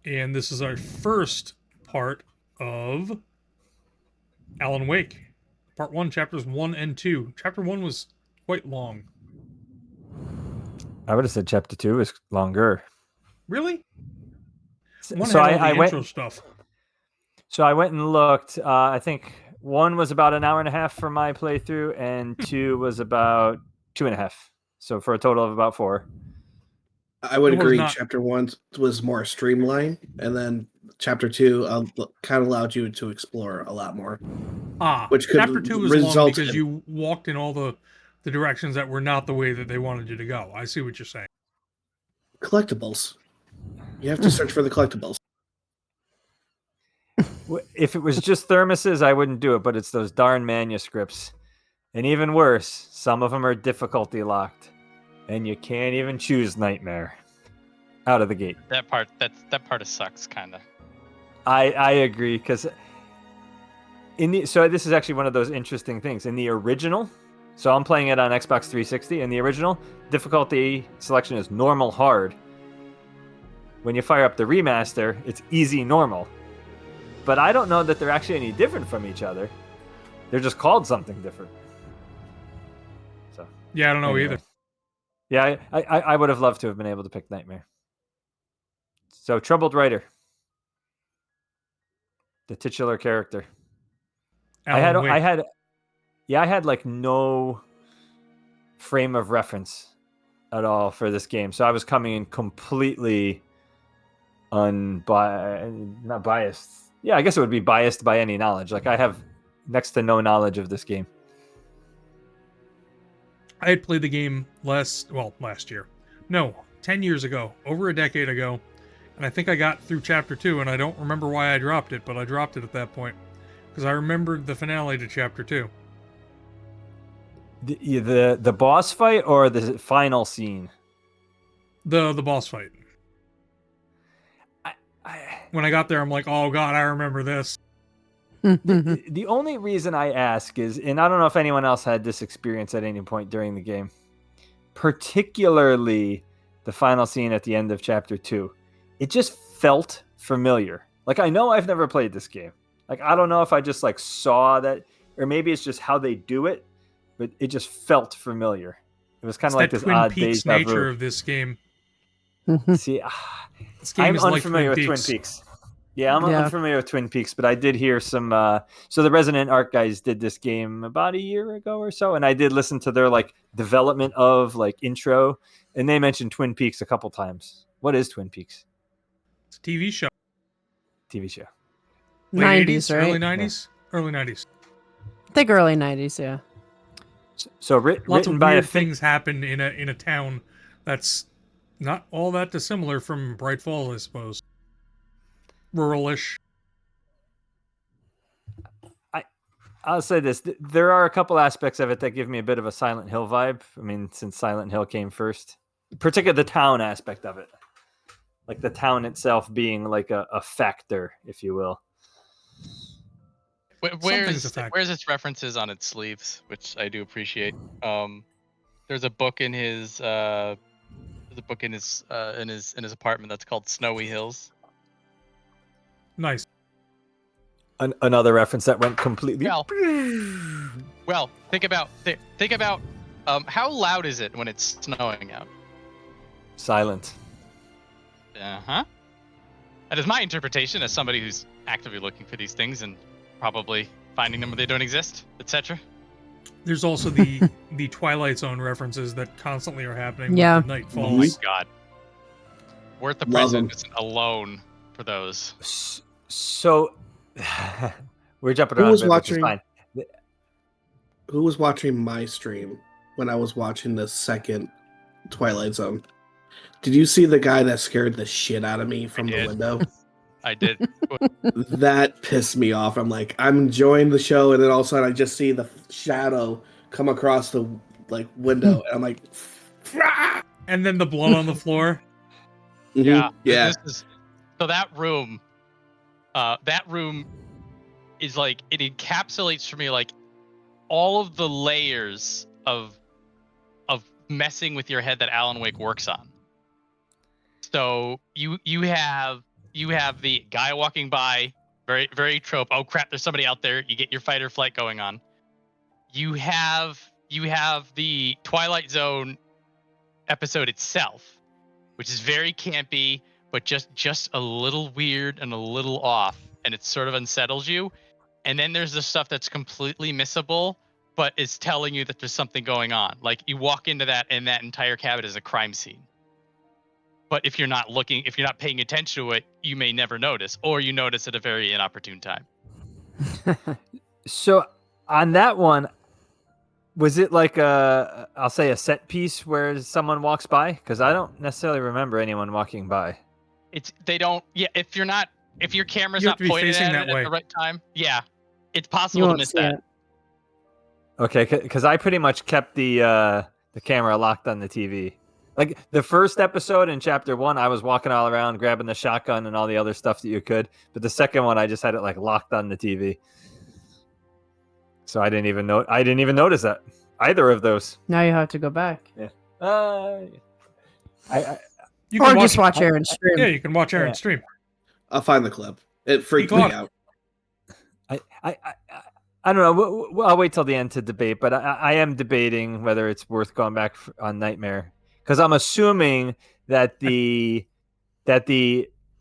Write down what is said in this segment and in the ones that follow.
and this is our first part of Alan Wake. Part 1, chapters 1 and 2. Chapter 1 was quite long. I would have said chapter 2 is longer. Really? One So had all the I intro went. stuff. So I went and looked. I think 1 was about an hour and a half for my playthrough, and 2 was about 2.5. So for a total of about 4. I would It was agree. not- Chapter 1 was more streamlined, and then Chapter 2 kind of allowed you to explore a lot more. Which could chapter 2 is long result because in- you walked in all the directions that were not the way that they wanted you to go. I see what you're saying. Collectibles. You have to search for the collectibles. If it was just thermoses, I wouldn't do it, but it's those darn manuscripts. And even worse, some of them are difficulty locked, and you can't even choose Nightmare out of the gate. That part sucks, kind of. I agree, because so this is actually one of those interesting things. In the original, so I'm playing it on Xbox 360, in the original, difficulty selection is normal hard. When you fire up the remaster, it's easy normal. But I don't know that they're actually any different from each other. They're just called something different. So Yeah, I don't know either. Yeah, I would have loved to have been able to pick Nightmare. So Troubled Writer, the titular character. I had like no frame of reference at all for this game, so I was coming in completely not biased. Yeah, I guess it would be biased by any knowledge. Like, I have next to no knowledge of this game. I had played the game last year. No, 10 years ago, over a decade ago. And I think I got through chapter 2, and I don't remember why I dropped it, but I dropped it at that point. Because I remembered the finale to chapter 2. The boss fight or the final scene? The boss fight. When I got there, I'm like, oh god, I remember this. The only reason I ask is, and I don't know if anyone else had this experience at any point during the game, particularly the final scene at the end of chapter 2, it just felt familiar. Like, I know I've never played this game. Like, I don't know if I just like saw that, or maybe it's just how they do it, but it just felt familiar. It was kind of like this Twin odd Peaks deja nature vu. of this game. See, This game I'm is like unfamiliar with Twin Twin Peaks. Yeah, I'm unfamiliar with Twin Peaks, but I did hear some. So the Resident Art guys did this game about a year ago or so, and I did listen to their like development of like intro, and they mentioned Twin Peaks a couple times. What is Twin Peaks? It's a TV show. TV show. Late 90s, 80s, right? Early 90s? Yeah. Early 90s. I think early 90s, yeah. So Lots written of by weird a things happen in a town that's not all that dissimilar from Bright Falls, I suppose. Rural-ish. I'll say this: there are a couple aspects of it that give me a bit of a Silent Hill vibe. I mean, since Silent Hill came first, particularly the town aspect of it, like the town itself being like a factor, if you will. Where's its references on its sleeves, which I do appreciate. There's a book in his apartment that's called Snowy Hills. Nice. Another reference that went completely. Well, think about how loud is it when it's snowing out? Silent. That is my interpretation as somebody who's actively looking for these things and probably finding them where they don't exist, etc. There's also the Twilight Zone references that constantly are happening Yeah. when the night falls. Oh my god. Worth the Love 'em. president alone for those. So we're jumping Who around. was a bit, which is watching- fine. Who was watching my stream when I was watching the second Twilight Zone? Did you see the guy that scared the shit out of me from the did. window? I did. That pissed me off. I'm like, I'm enjoying the show, and then all of a sudden I just see the shadow come across the like window, and I'm like, And then the blood on the floor. Yeah. yeah. So that room is like, it encapsulates for me like all of the layers of messing with your head that Alan Wake works on. So you have you have the guy walking by, very very trope. Oh crap! There's somebody out there. You get your fight or flight going on. You have the Twilight Zone episode itself, which is very campy, but just a little weird and a little off, and it sort of unsettles you. And then there's the stuff that's completely missable, but is telling you that there's something going on. Like you walk into that, and that entire cabin is a crime scene. But if you're not paying attention to it, you may never notice, or you notice at a very inopportune time. So on that one, was it like I'll say a set piece where someone walks by? Because I don't necessarily remember anyone walking by. If your camera's You not have to be pointed facing at that it way. at the right time, yeah, it's You possible to won't miss see that. it. Okay, because I pretty much kept the camera locked on the TV. Like the first episode in chapter 1, I was walking all around grabbing the shotgun and all the other stuff that you could. But the second one, I just had it like locked on the TV. So I didn't even notice that either of those. Now you have to go back. I You Or can just watch Aaron's stream. Yeah, you can watch Aaron's stream. I'll find the clip. It freaked me out. I don't know. I'll wait till the end to debate, but I am debating whether it's worth going back on Nightmare, because I'm assuming that the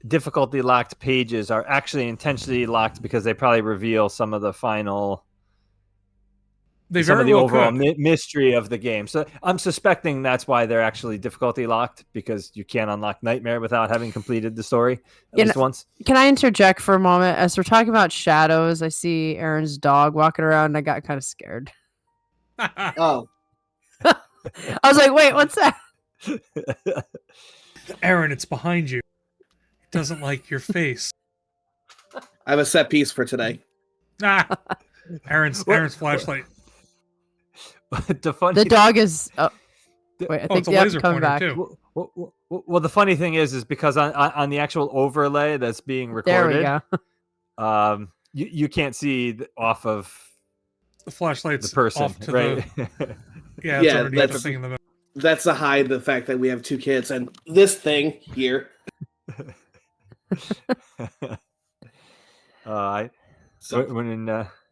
difficulty locked pages are actually intentionally locked because they probably reveal some of the final. They Some of very the well overall could. mystery of the game. So I'm suspecting that's why they're actually difficulty locked, because you can't unlock Nightmare without having completed the story at least once. Can I interject for a moment? As we're talking about shadows, I see Aaron's dog walking around and I got kind of scared. Oh, I was like, wait, what's that? Aaron, it's behind you. It doesn't like your face. I have a set piece for today. Ah, Aaron's flashlight. The dog is. Oh, wait, I think it's a the laser coming pointer back. too. Well, the funny thing is because on the actual overlay that's being There we recorded, go. you can't see off of The flashlight's the person, off to right? the yeah, it's Yeah, underneath the that's- thing in the middle. That's to hide the fact that we have 2 kids and this thing here. So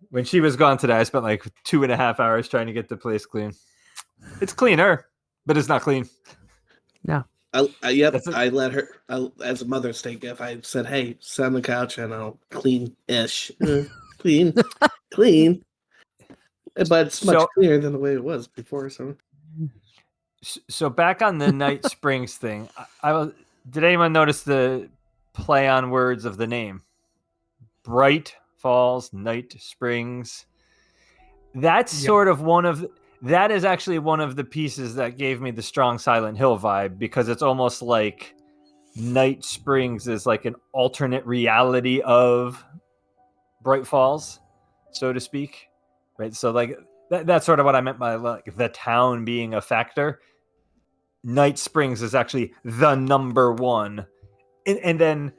When she was gone today, I spent like 2.5 hours trying to get the place clean. It's cleaner, but it's not clean. yep, That's it. I let her as a Mother's Day gift. I said, "Hey, sit on the couch and I'll clean-ish, clean, clean." But it's much So- cleaner than the way it was before. So back on the Night Springs thing, did anyone notice the play on words of the name? Bright Falls, Night Springs. That's Yep. sort of that is actually one of the pieces that gave me the strong Silent Hill vibe, because it's almost like Night Springs is like an alternate reality of Bright Falls, so to speak. Right. So like that's sort of what I meant by like the town being a factor. Night Springs is actually the number one. And then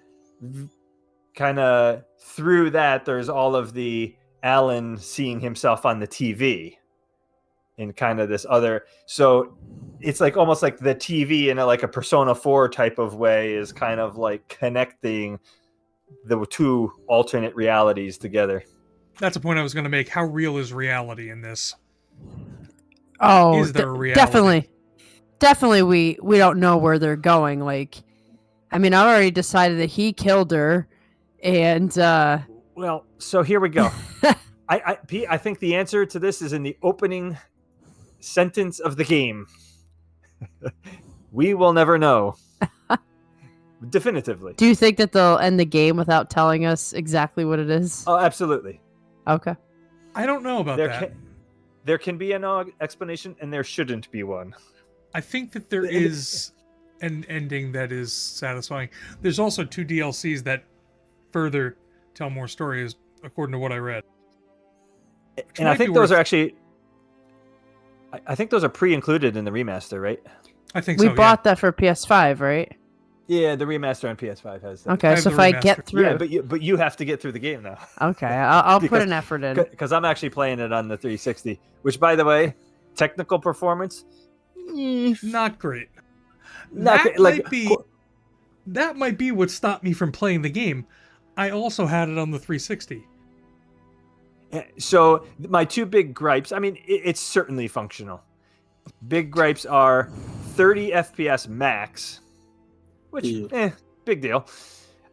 kind of through that, there's all of the Alan seeing himself on the TV and kind of this other. So it's like almost like the TV in like a Persona 4 type of way is kind of like connecting the two alternate realities together. That's a point I was going to make. How real is reality in this? Oh, Is there a reality? Definitely. We don't know where they're going. Like, I mean, I already decided that he killed her, and Well, so here we go. Pete, I think the answer to this is in the opening sentence of the game. We will never know. Definitively. do you think that they'll end the game without telling us exactly what it is? Oh, absolutely. Okay. I don't know about that. There can be no explanation, and there shouldn't be one. I think that there is an ending that is satisfying. There's also 2 DLCs that further tell more stories, according to what I read. And I might think be those worth- are actually... I think those are pre-included in the remaster, right? I think We so. bought that for PS5, right? Yeah, the remaster on PS5 has that. Okay, have so the if I remaster. get through, Yeah, but you have to get through the game now. okay, I'll put Because- an effort in. Because I'm actually playing it on the 360, which, by the way, technical performance, Not great. not That great. Like, might be that might be what stopped me from playing the game. I also had it on the 360. So my two big gripes, I mean, it's certainly functional. Big gripes are 30 FPS max, which, Ew. big deal.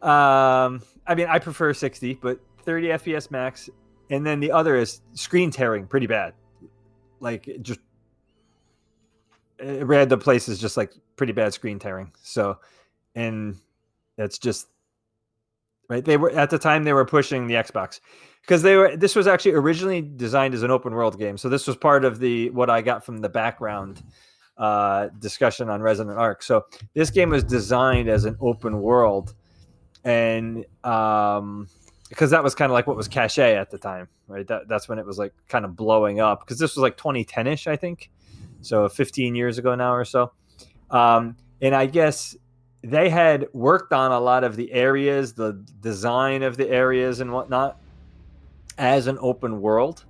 I mean, I prefer 60, but 30 FPS max. And then the other is screen tearing, pretty bad. Like, just random places, just like pretty bad screen tearing. So, and that's just right. They were at the time they were pushing the Xbox because this was actually originally designed as an open world game. So this was part of what I got from the background discussion on Resonant Arc. So this game was designed as an open world, and because that was kind of like what was cachet at the time, right? That's when it was like kind of blowing up, because this was like 2010ish, I think, so 15 years ago now or so. And I guess they had worked on a lot of the areas, the design of the areas and whatnot, as an open world.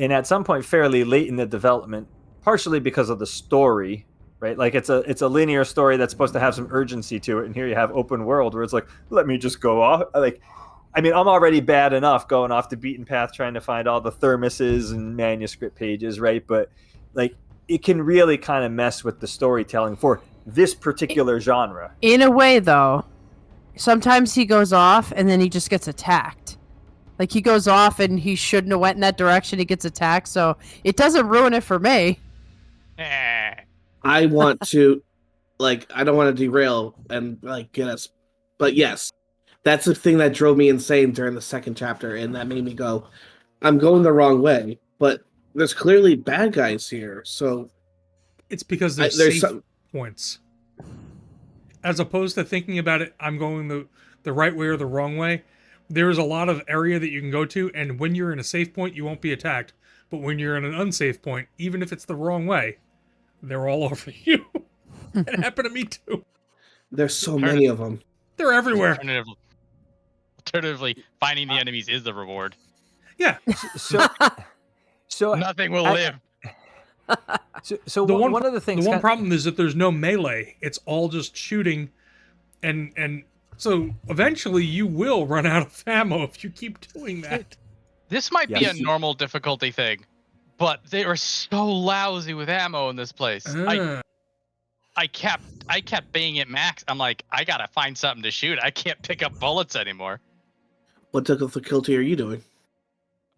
And at some point, fairly late in the development, partially because of the story, right? Like it's a linear story that's supposed to have some urgency to it, and here you have open world where it's like, let me just go off. Like, I mean, I'm already bad enough going off the beaten path trying to find all the thermoses and manuscript pages, right? But like, it can really kind of mess with the storytelling for this particular genre. In a way, though, sometimes he goes off and then he just gets attacked. Like, he goes off and he shouldn't have went in that direction. He gets attacked, so it doesn't ruin it for me. I want to, like, I don't want to derail and like get us, but yes, that's the thing that drove me insane during the second chapter, and that made me go, I'm going the wrong way. But there's clearly bad guys here, so It's because there's safe points. As opposed to thinking about it, I'm going the right way or the wrong way. There's a lot of area that you can go to, and when you're in a safe point, you won't be attacked. But when you're in an unsafe point, even if it's the wrong way, they're all over you. It happened to me too. There's so many of them. They're everywhere. Alternatively, finding the enemies is the reward. Yeah. So Nothing will live. So The one of the things. The one problem is that there's no melee. It's all just shooting, and so eventually you will run out of ammo if you keep doing that. This might be Yes. a normal difficulty thing, but they are so lousy with ammo in this place. I kept being at max. I'm like, I gotta find something to shoot. I can't pick up bullets anymore. What difficulty are you doing?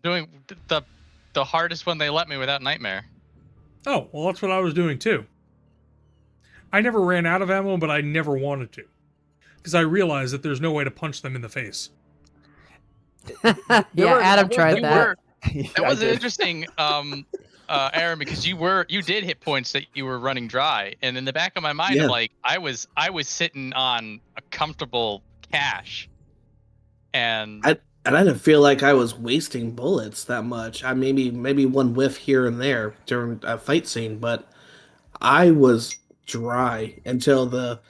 Doing the hardest one they let me without nightmare. Oh, well, that's what I was doing too. I never ran out of ammo, but I never wanted to, because I realized that there's no way to punch them in the face. Yeah, Adam tried that. That was interesting, Aaron, because you did hit points that you were running dry, and in the back of my mind, Yeah. I'm like, I was sitting on a comfortable cache, and I didn't feel like I was wasting bullets that much. I maybe one whiff here and there during a fight scene, but I was dry until the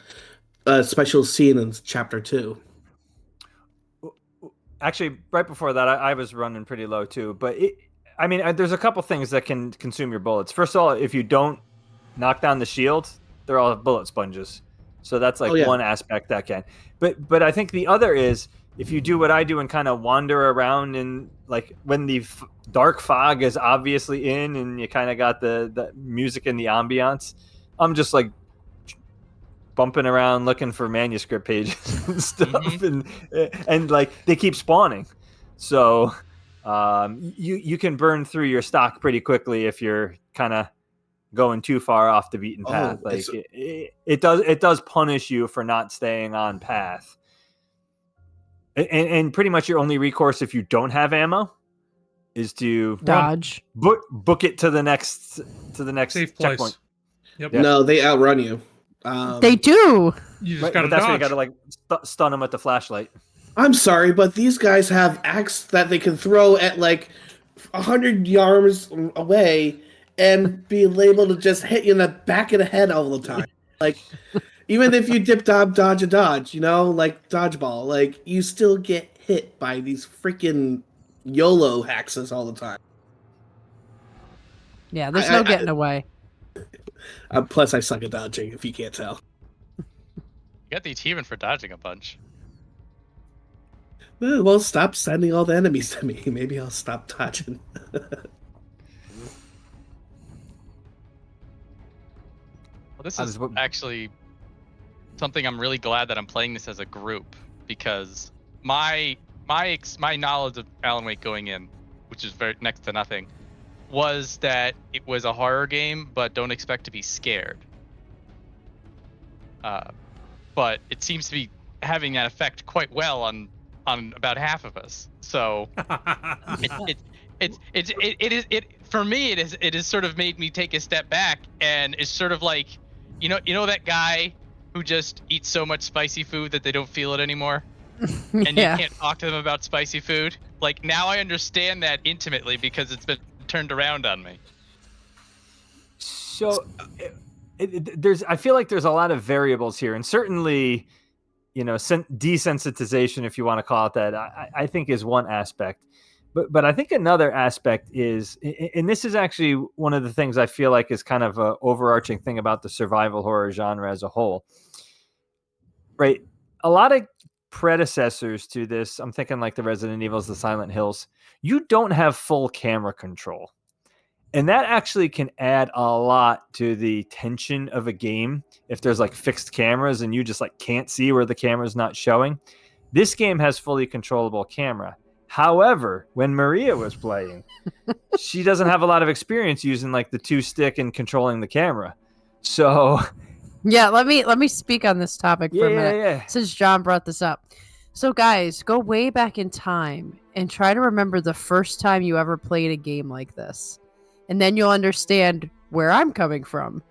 special scene in chapter 2. Actually, right before that, I was running pretty low too. But there's a couple things that can consume your bullets. First of all, if you don't knock down the shield, they're all bullet sponges. So that's like one aspect that can. But I think the other is, if you do what I do and kind of wander around, and like when the dark fog is obviously in and you kind of got the music and the ambiance, I'm just like bumping around looking for manuscript pages and stuff, and like they keep spawning. So you can burn through your stock pretty quickly if you're kind of going too far off the beaten path. Like it does punish you for not staying on path. And pretty much your only recourse if you don't have ammo is to Dodge. book it to the next Safe place. checkpoint. Yep. Yeah. No, they outrun you. They do. You just Right, gotta but that's dodge. where you gotta like stun them with the flashlight. I'm sorry, but these guys have axes that they can throw at like 100 yards away and be able to just hit you in the back of the head all the time. Like, even if you dip, dodge, a dodge, like dodgeball, like you still get hit by these freaking YOLO hexes all the time. Yeah, there's no getting away. Plus, I suck at dodging, if you can't tell. you got the achievement for dodging a bunch. Well, stop sending all the enemies to me. Maybe I'll stop dodging. Well, this I is was- actually something I'm really glad that I'm playing this as a group, because my knowledge of Alan Wake going in, which is very next to nothing, was that it was a horror game, but don't expect to be scared. But it seems to be having that effect quite well on about half of us. So it for me it is sort of made me take a step back, and it's sort of like, you know that guy who just eats so much spicy food that they don't feel it anymore, and Yeah. you can't talk to them about spicy food. Like, now I understand that intimately because it's been turned around on me. So there's, I feel like there's a lot of variables here, and certainly, desensitization, if you want to call it that, I think is one aspect. But I think another aspect is, and this is actually one of the things I feel like is kind of an overarching thing about the survival horror genre as a whole, right? A lot of predecessors to this, I'm thinking like the Resident Evils, the Silent Hills, you don't have full camera control. And that actually can add a lot to the tension of a game if there's like fixed cameras and you just like can't see where the camera's not showing. This game has fully controllable camera. However, when Maria was playing, she doesn't have a lot of experience using like the 2-stick and controlling the camera. So Yeah, let me speak on this topic for a minute, yeah. since John brought this up. So guys, go way back in time and try to remember the first time you ever played a game like this. And then you'll understand where I'm coming from.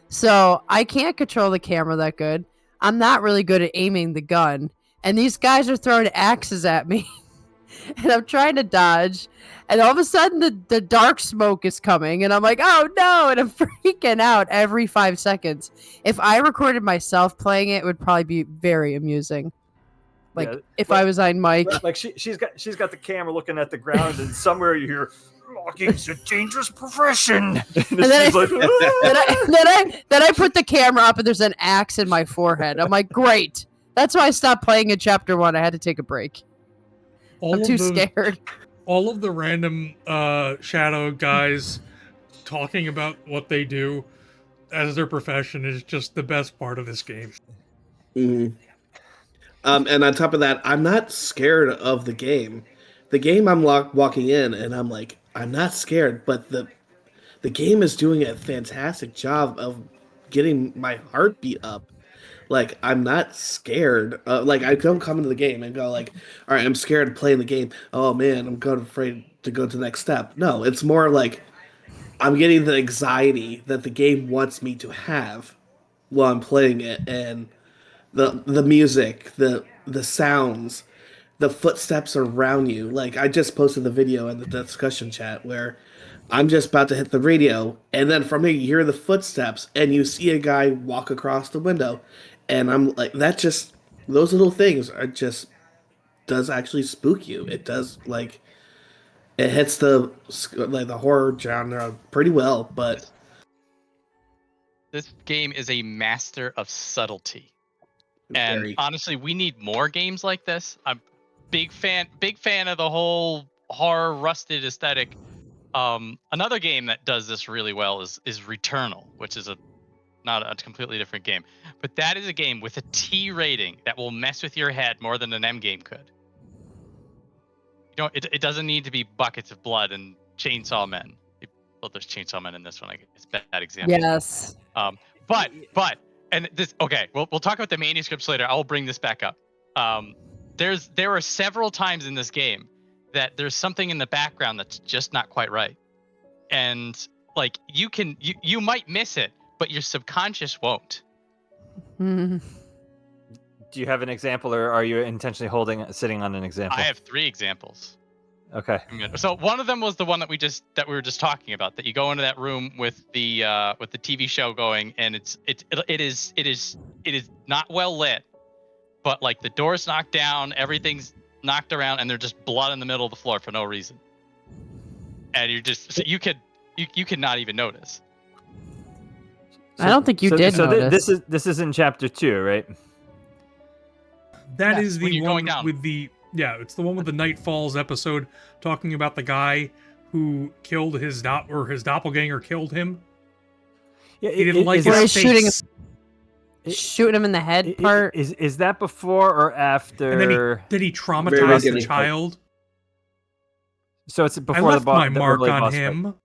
So I can't control the camera that good. I'm not really good at aiming the gun. And these guys are throwing axes at me. And I'm trying to dodge. And all of a sudden the dark smoke is coming. And I'm like, oh no. And I'm freaking out every 5 seconds. If I recorded myself playing it, it would probably be very amusing. Like, Yeah, if I was on mic. like she's got the camera looking at the ground, and somewhere you hear, logging's a dangerous profession. And then she's like, then I put the camera up and there's an axe in my forehead. I'm like, great. That's why I stopped playing in chapter 1. I had to take a break. I'm too scared. All of the random shadow guys talking about what they do as their profession is just the best part of this game. Mm-hmm. And on top of that, I'm not scared of the game. The game, I'm walking in and I'm like, I'm not scared, but the game is doing a fantastic job of getting my heartbeat up. Like, I'm not scared. Like, I don't come into the game and go like, all right, I'm scared of playing the game. Oh man, I'm afraid to go to the next step. No, it's more like I'm getting the anxiety that the game wants me to have while I'm playing it, and the music, the sounds, the footsteps around you. Like, I just posted the video in the discussion chat where I'm just about to hit the radio, and then from here you hear the footsteps, and you see a guy walk across the window, and I'm like, that just, those little things are just, does actually spook you. It does, like, it hits the horror genre pretty well, but This game is a master of subtlety. And very. honestly, we need more games like this. I'm big fan of the whole horror rusted aesthetic. Another game that does this really well is Returnal, which is not a completely different game, but that is a game with a T rating that will mess with your head more than an M game could. It doesn't need to be buckets of blood and chainsaw men. Well, there's chainsaw men in this one. I guess it's a bad example. Yes. But and this, okay, we'll talk about the manuscripts later. I'll bring this back up. There are several times in this game that there's something in the background that's just not quite right, and like you might miss it, but your subconscious won't. Mhm. do you have an example, or are you intentionally sitting on an example? I have 3 examples. Okay. So one of them was the one that we were just talking about. That you go into that room with the TV show going, and it is not well lit, but like the door's knocked down, everything's knocked around, and there's just blood in the middle of the floor for no reason. And you could not even notice. I don't think you did So notice. this is in chapter 2, right? That Yes, is when the you're one going down. with the it's the one with the Night Falls episode talking about the guy who killed his doppelganger killed him. Yeah, He didn't like Where his he's shooting face. shooting him in the head part. Is that before or after? And then he Very traumatized the beginning. child. So it's I before left my the mark early on boss fight. him.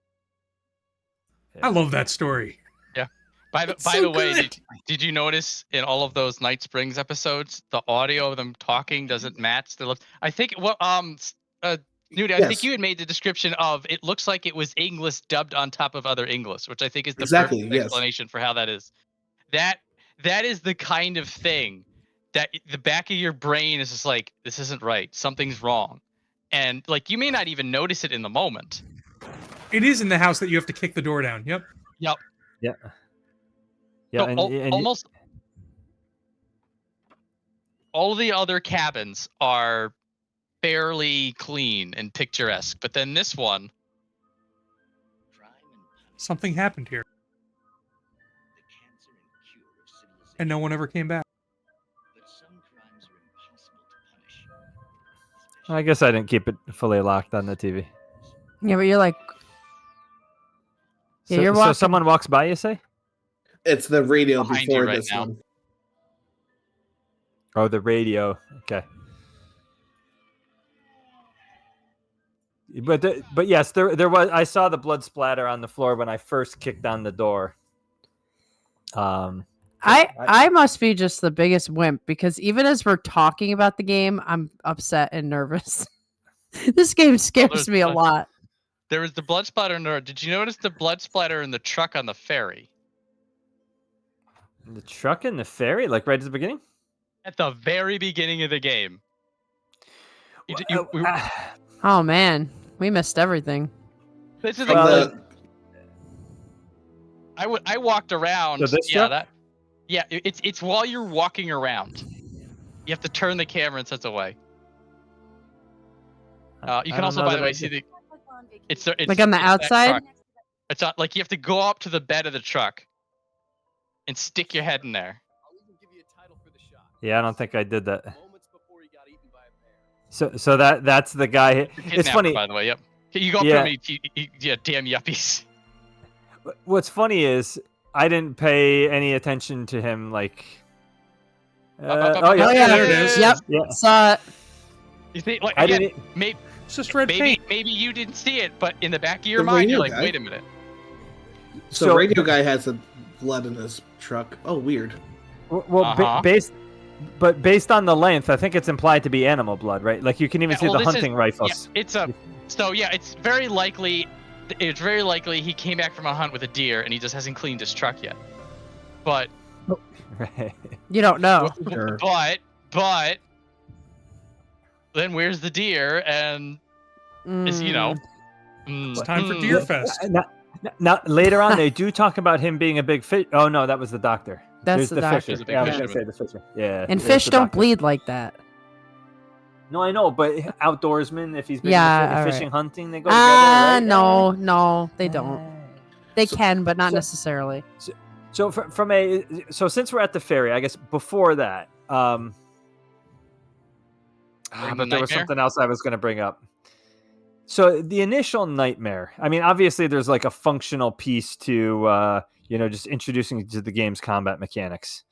Yeah. I love that story. By It's the so way, good. did you notice in all of those Night Springs episodes, the audio of them talking doesn't match the look? I think Nudie, I think Yes. you had made the description of it looks like it was English dubbed on top of other English, which I think is the Exactly, perfect yes. explanation for how that is. That is the kind of thing that the back of your brain is just like, this isn't right, something's wrong, and like you may not even notice it in the moment. It is in the house that you have to kick the door down. Yep. Yep. Yeah. Yeah, So almost all the other cabins are fairly clean and picturesque, but then this one, Something happened here. And no one ever came back. I guess I didn't keep it fully locked on the TV. Yeah, but you're like, yeah, So, you're so walking. someone walks by, you say? It's the radio Behind you before right this now. one. Oh, the radio. Okay. But yes, there was. I saw the blood splatter on the floor when I first kicked on the door. I must be just the biggest wimp because even as we're talking about the game, I'm upset and nervous. This game scares there's me a the- lot. there was the blood splatter in the. Did you notice the blood splatter in the truck on the ferry? The truck and the ferry, like right at the beginning. At the very beginning of the game. Oh man, we missed everything. This is From Well, the, I walked around. So this yeah, truck? it's while you're walking around. You have to turn the camera and sense away. You can also, by the way, see the. It's Like on the that outside? truck. It's not, like you have to go up to the bed of the truck and stick your head in there. Yeah, I don't think I did that. So that's the guy. It's Kidnapper, funny. by the way. Yep. You go up Yeah. to him. Yeah, damn yuppies. What's funny is I didn't pay any attention to him. Like, Oh yeah, there it is. Yep, yeah. saw it. You see, like I again, didn't. It's just red paint. maybe you didn't see it, but in the back of your The mind, you're radio like, guy. wait a minute. so radio guy has some blood in his truck. Oh, weird. Well, Uh-huh. based on the length, I think it's implied to be animal blood, right? Like you can even Yeah, see well, the this is- hunting rifles. Yeah, it's very likely. It's very likely he came back from a hunt with a deer and he just hasn't cleaned his truck yet. But Right. You don't know. Sure. but then where's the deer? And is It's time for Deer Fest. Now, later on, they do talk about him being a big fish. Oh no, that was the doctor. That's There's the the doctor. fisher. There's a big Yeah, I was fisherman. gonna say the fisher. Yeah. And there's fish the don't doctor. bleed like that. No, I know, but outdoorsmen, if he's been Yeah, all fishing, right. hunting, they go together, right? No, they don't. They So- can, but not so- necessarily. So so since we're at the ferry, I guess before that, Bring but the there was nightmare? something else I was going to bring up. So the initial nightmare. I mean, obviously, there's like a functional piece to just introducing you to the game's combat mechanics.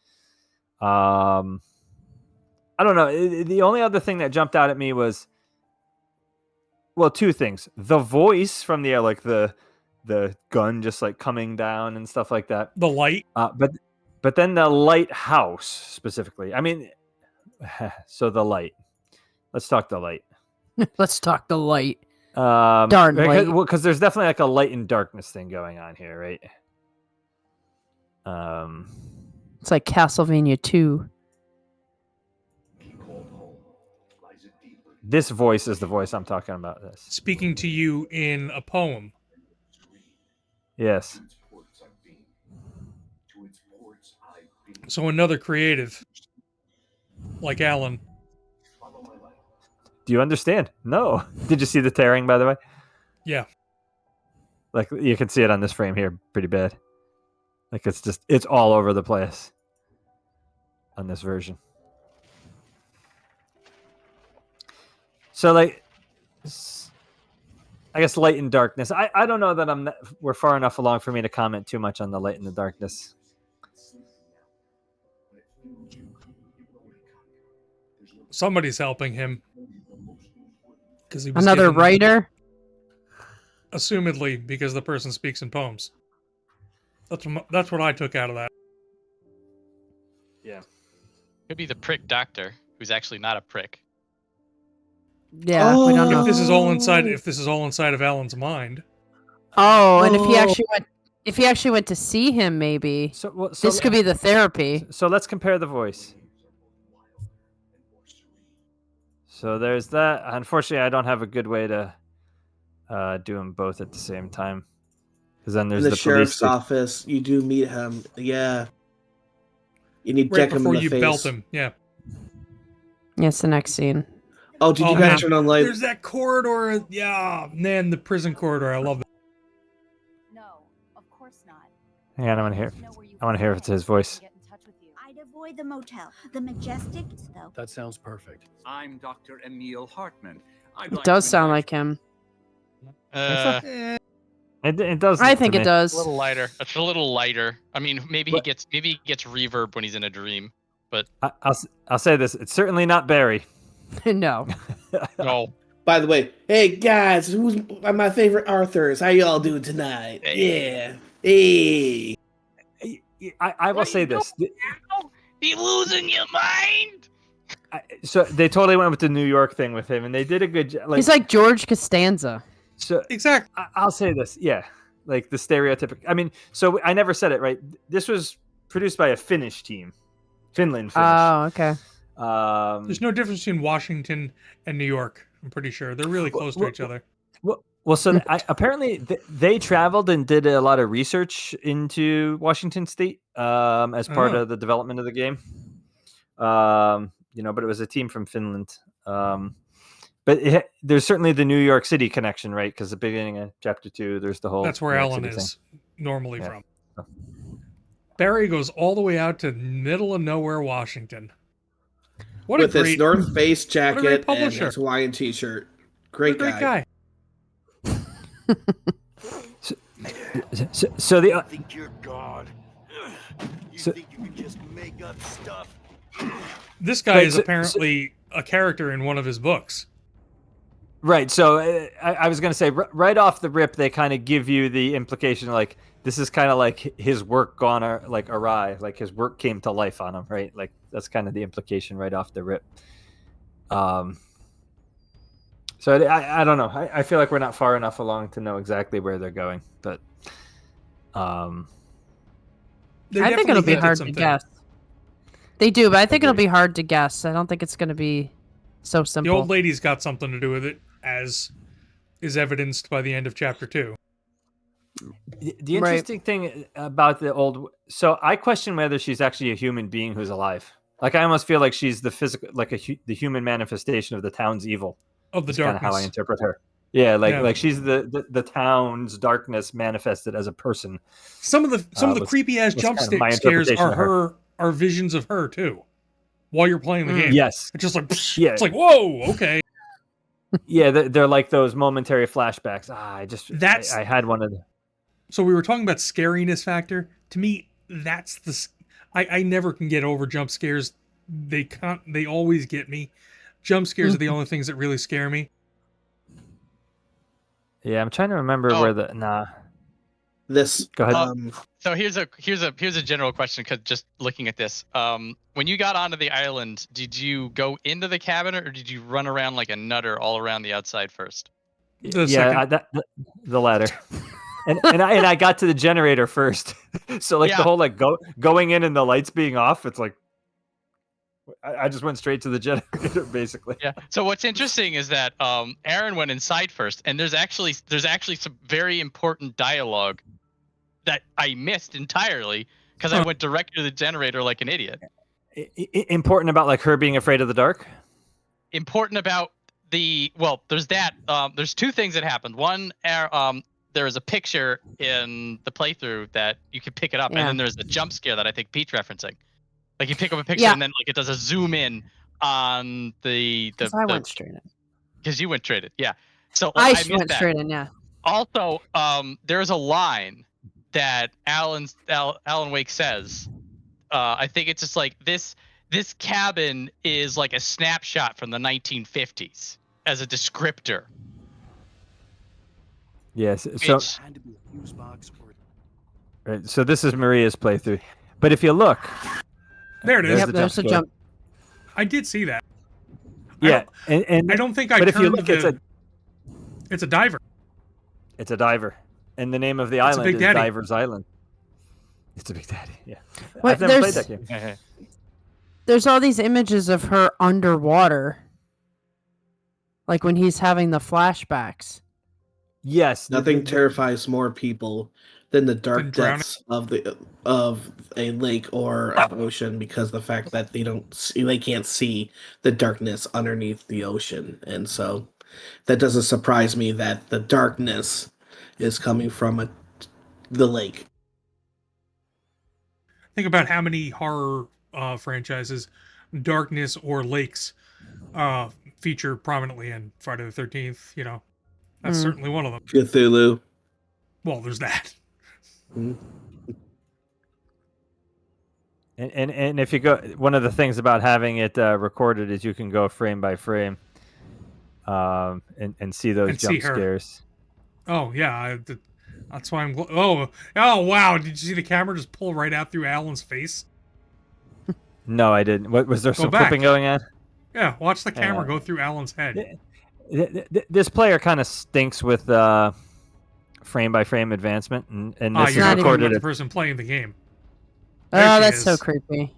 I don't know. The only other thing that jumped out at me was, well, two things: the voice from the air, like the gun just like coming down and stuff like that. The light. But then the lighthouse specifically. I mean, so the light. Let's talk the light. Let's talk the light. Darn light. because there's definitely like a light and darkness thing going on here, right? It's like Castlevania 2. This voice is the voice I'm talking about. This. Speaking to you in a poem. Yes. So another creative, like Alan. Do you understand? No. Did you see the tearing, by the way? Yeah. Like you can see it on this frame here, pretty bad. Like it's all over the place on this version. So like, I guess light and darkness. I don't know that we're far enough along for me to comment too much on the light and the darkness. Somebody's helping him because he was Another given- writer. assumedly because the person speaks in poems. That's what I took out of that. Yeah. Could be the prick doctor, who's actually not a prick. Yeah, we don't know. If this is all inside of Alan's mind. Oh, and Oh. if he actually went to see him, maybe So this could be the therapy. So let's compare the voice. So there's that. Unfortunately, I don't have a good way to do them both at the same time. Because then there's In the sheriff's police. office, you do meet him. Yeah. You need to Right deck him before in the you face. belt him. Yeah. Yeah, it's the next scene. Oh, did you man. guys turn on light? There's that corridor. Yeah, man, the prison corridor. I love that. No, of course not. Hang on, I want to hear. I want to hear if it's his voice. I'd avoid the motel. The Majestic, though. That sounds perfect. I'm Dr. Emil Hartman. It does sound like him. It does. I think it A does. little lighter. It's a little lighter. I mean, maybe he gets reverb when he's in a dream. But I'll say this: it's certainly not Barry. No. no. By the way, hey guys, who's my favorite Arthurs? How y'all doing tonight? Yeah. Hey. I will say this. You losing your mind? So they totally went with the New York thing with him, and they did a good job. He's like George Costanza. So Exactly. I'll say this, yeah, like the stereotypical. I mean, so I never said it right. This was produced by a Finnish team, Finland. Oh, okay. There's no difference between Washington and New York. I'm pretty sure they're really close to each other. Well, so apparently they traveled and did a lot of research into Washington State as part of the development of the game. But it was a team from Finland. But there's certainly the New York City connection, right? Because the beginning of Chapter 2, there's the whole. That's where New York Alan City is normally Yeah. from. Barry goes all the way out to middle of nowhere, Washington. What With a his great North Face great jacket and publisher. his Hawaiian t-shirt. what a Great great guy. guy. thing. So the think you're God. You So- think you can just make up stuff? This guy Right, is so- apparently a character in one of his books. Right. So I was going to say right off the rip, they kind of give you the implication like this is kind of like his work gone awry, like his work came to life on him, right? Like that's kind of the implication right off the rip. So I don't know. I feel like we're not far enough along to know exactly where they're going, but They I think definitely it'll be hinted hard some to things. guess. They do, but I think it'll Agree. be hard to guess. I don't think it's going to be so The simple. old lady's got something to do with it, as is evidenced by the end of Chapter 2. the Right. interesting thing about the old, so I question whether she's actually a human being who's alive. Like I almost feel like she's the physical, like the human manifestation of the town's evil. Of the That's kind of how I darkness. interpret her. Yeah, Yeah. like she's the town's darkness manifested as a person. Some of the was- creepy ass was jump kind of my scares interpretation are of her. are visions of her too. While you're playing the game. Yes, It's just like Yeah. it's like, whoa, okay. yeah, they're like those momentary flashbacks. That's- I had one of the. So we were talking about scariness factor. To me, that's I never can get over jump scares. They always get me. Jump scares are the only things that really scare me. Yeah, I'm trying to remember Oh. where the nah. This Go ahead. So here's a general question, because just looking at this, when you got onto the island, did you go into the cabin or did you run around like a nutter all around the outside first? The Yeah, second- the latter. and I got to the generator first. So like Yeah. the whole like going in and the lights being off, it's like I just went straight to the generator basically. Yeah. So what's interesting is that Aaron went inside first, and there's actually some very important dialogue that I missed entirely because I went direct to the generator like an idiot. Important about like her being afraid of the dark. Important about there's that. There's two things that happened. One, there is a picture in the playthrough that you can pick it up, Yeah. and then there's a jump scare that I think Pete's referencing. Like you pick up a picture Yeah. and then like it does a zoom in on the 'Cause I went straight in. because you went traded. Yeah. So I missed went that. straight in. Yeah. Also, there's a line that Alan Wake says. I think it's just like this cabin is like a snapshot from the 1950s as a descriptor. Yes. So Which, Had to be a fuse box or right, so this is Maria's playthrough. But if you look, There it is. There's Yep. the There's a jump scare. jump. I did see that. yeah, and I don't think I but if you turned look, the. It's a diver. it's a diver, and the name of the It's a island Big is Daddy. Diver's Island. It's a Big Daddy. Yeah. Wait, I've never played there's- that game. There's all these images of her underwater, like when he's having the flashbacks. Yes. Nothing terrifies more people than the dark Than drowning? depths of a lake or an ocean, because the fact that they can't see the darkness underneath the ocean, and so that doesn't surprise me that the darkness is coming from the lake. Think about how many horror franchises, darkness or lakes, feature prominently in Friday the 13th. You know, that's certainly one of them. Cthulhu. Well, there's that. And if you go, one of the things about having it recorded is you can go frame by frame, and see those And jump see her. scares. Oh yeah, that's why I'm. Oh wow! Did you see the camera just pull right out through Alan's face? No, I didn't. What was there some back. flipping going on? Yeah, watch the camera Yeah. go through Alan's head. This player kind of stinks with frame by frame advancement, and Ah, this you're is not talking recorded. about the At, person playing the game. Oh, There she that's so is. creepy.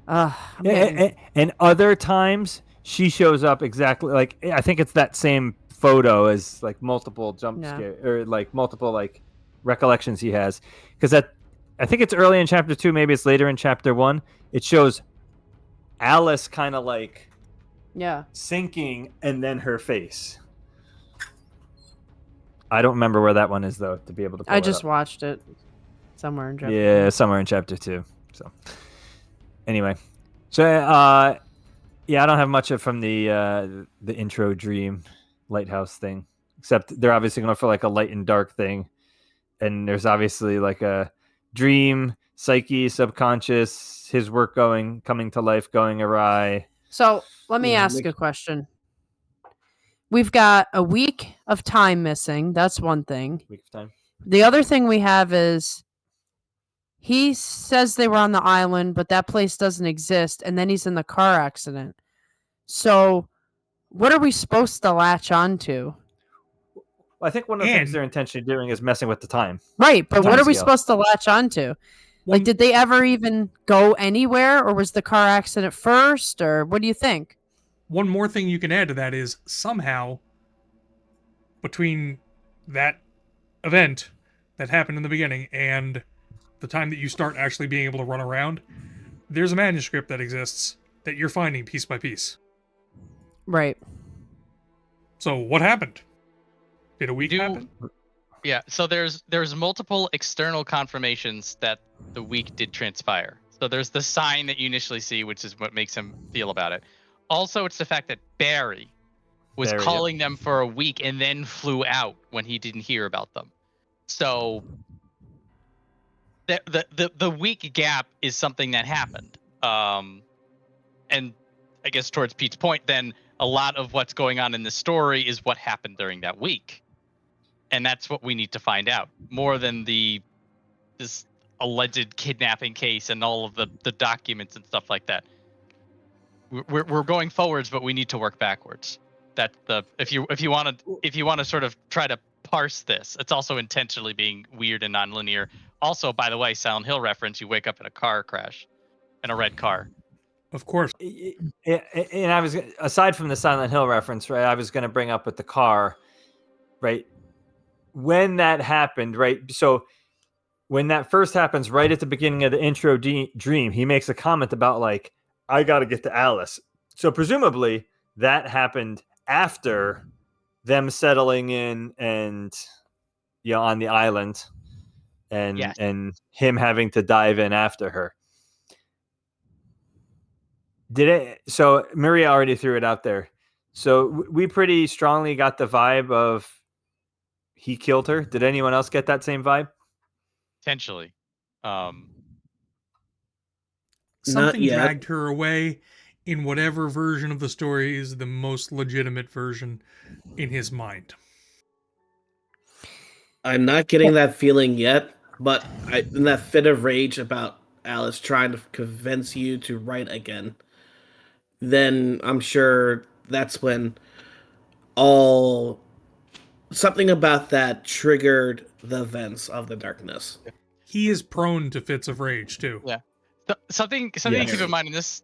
and other times she shows up exactly like, I think it's that same photo as like multiple jump Yeah. scare or like multiple like recollections he has, because I think it's early in chapter 2, maybe it's later in chapter 1. It shows Alice kind of like Yeah. sinking and then her face. I don't remember where that one is though, to be able to pull I it just up. watched it somewhere in Japan. Yeah, somewhere in chapter 2. So anyway, so yeah, I don't have much from the intro dream lighthouse thing, except they're obviously going for like a light and dark thing, and there's obviously like a dream, psyche, subconscious, his work coming to life, going awry. So let me Yeah, ask makes- a question. We've got a week of time missing. That's one thing. Week of time. The other thing we have is he says they were on the island, but that place doesn't exist, and then he's in the car accident. So what are we supposed to latch onto? Well, I think one of the things And- they're intentionally doing is messing with the time. Right, but what are we Timescale. supposed to latch onto? One- Like, did they ever even go anywhere, or was the car accident first, or what do you think? One more thing you can add to that is somehow between that event that happened in the beginning and the time that you start actually being able to run around, there's a manuscript that exists that you're finding piece by piece. Right. So what happened? Did a week Do- happen? Yeah, so there's multiple external confirmations that the week did transpire. So there's the sign that you initially see, which is what makes him feel about it. Also, it's the fact that Barry was Barry, calling them for a week and then flew out when he didn't hear about them. So the week gap is something that happened. And I guess towards Pete's point, then a lot of what's going on in the story is what happened during that week. And that's what we need to find out, more than this alleged kidnapping case and all of the documents and stuff like that. We're going forwards, but we need to work backwards. That's if you want to sort of try to parse this, it's also intentionally being weird and nonlinear. Also, by the way, Silent Hill reference: you wake up in a car crash, in a red car. Of course. And I was, aside from the Silent Hill reference, right, I was going to bring up with the car, right, when that happened, right, so when that first happens, right at the beginning of the intro dream, he makes a comment about like, I got to get to Alice. So presumably that happened after them settling in and, you know, on the island, and Yes. and him having to dive in after her. So Maria already threw it out there. So we pretty strongly got the vibe of he killed her. Did anyone else get that same vibe? Potentially. Something yet. dragged her away in whatever version of the story is the most legitimate version in his mind. I'm not getting that feeling yet, but in that fit of rage about Alice trying to convince you to write again, then I'm sure that's when all something about that triggered the events of the darkness. He is prone to fits of rage too. Yeah. Something to keep in mind, and this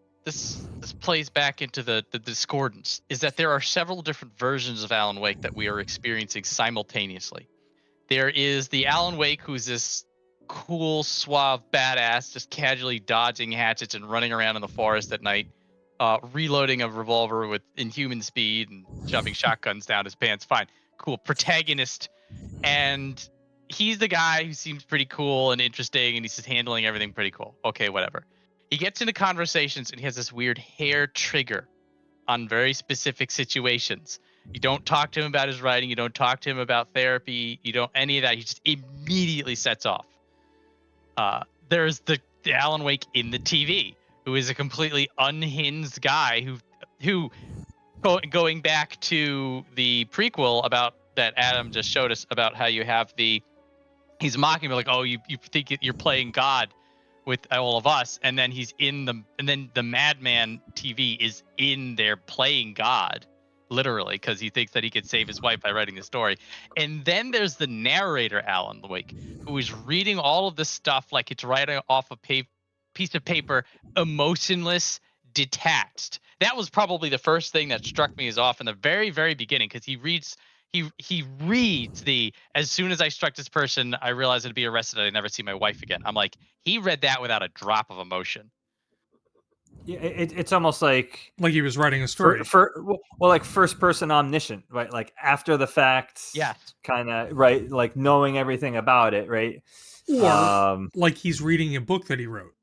plays back into the discordance, is that there are several different versions of Alan Wake that we are experiencing simultaneously. There is the Alan Wake who's this cool, suave, badass, just casually dodging hatchets and running around in the forest at night, reloading a revolver with inhuman speed and shoving shotguns down his pants. Fine, cool protagonist, and he's the guy who seems pretty cool and interesting, and he's just handling everything pretty cool. Okay, whatever. He gets into conversations and he has this weird hair trigger on very specific situations. You don't talk to him about his writing. You don't talk to him about therapy. You don't any of that. He just immediately sets off. There's the Alan Wake in the TV, who is a completely unhinged guy who going back to the prequel about that Adam just showed us about how you have he's mocking me like, oh, you think you're playing God with all of us, and then then the Madman TV is in there playing God, literally, because he thinks that he could save his wife by writing the story. And then there's the narrator, Alan Wake, who is reading all of this stuff like it's right off a piece of paper, emotionless, detached. That was probably the first thing that struck me as off in the very, very beginning, because he reads as soon as I struck this person, I realized I'd be arrested. I'd never see my wife again. I'm like, he read that without a drop of emotion. Yeah, it's almost like he was writing a story. Like first person omniscient, right? Like after the fact, Yes. kind of, right? Like knowing everything about it, right? Or like he's reading a book that he wrote.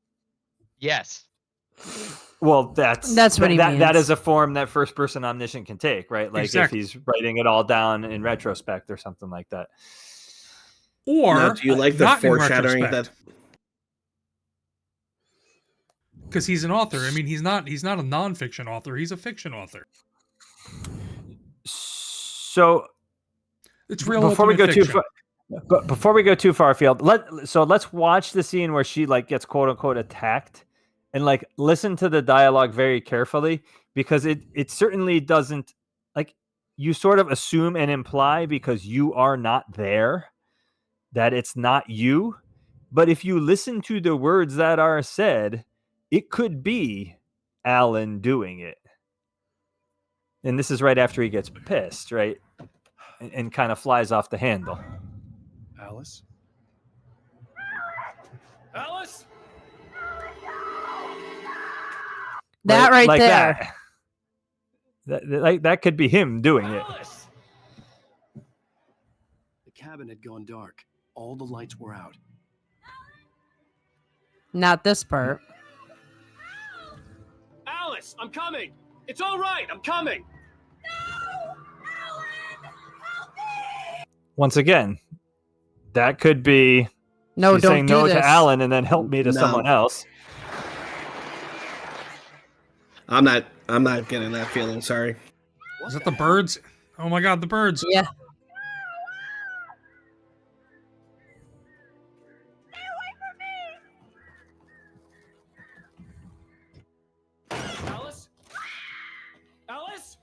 Yes. Well, that's what he means. That is a form that first person omniscient can take, right? Like exactly. if he's writing it all down in retrospect or something like that. Or now, do you like the foreshadowing that? Because he's an author. I mean, he's not a nonfiction author. He's a fiction author. So it's real. Before we go fiction. too far, but before we go too far afield, let's watch the scene where she like gets quote unquote attacked, and like listen to the dialogue very carefully, because it certainly doesn't, like, you sort of assume and imply, because you are not there, that it's not you. But if you listen to the words that are said, it could be Alan doing it. And this is right after he gets pissed, right? And kind of flies off the handle. Alice? Alice? That right like there. That could be him doing it. Alice! The cabin had gone dark. All the lights were out. Not this part. Alice, I'm coming! It's all right, I'm coming! Once again, that could be No, she's don't saying do no this. to Alan and then help me to someone else. I'm not getting that feeling. Sorry. Is that the birds? Oh my God, the birds! Yeah. Alice? Alice?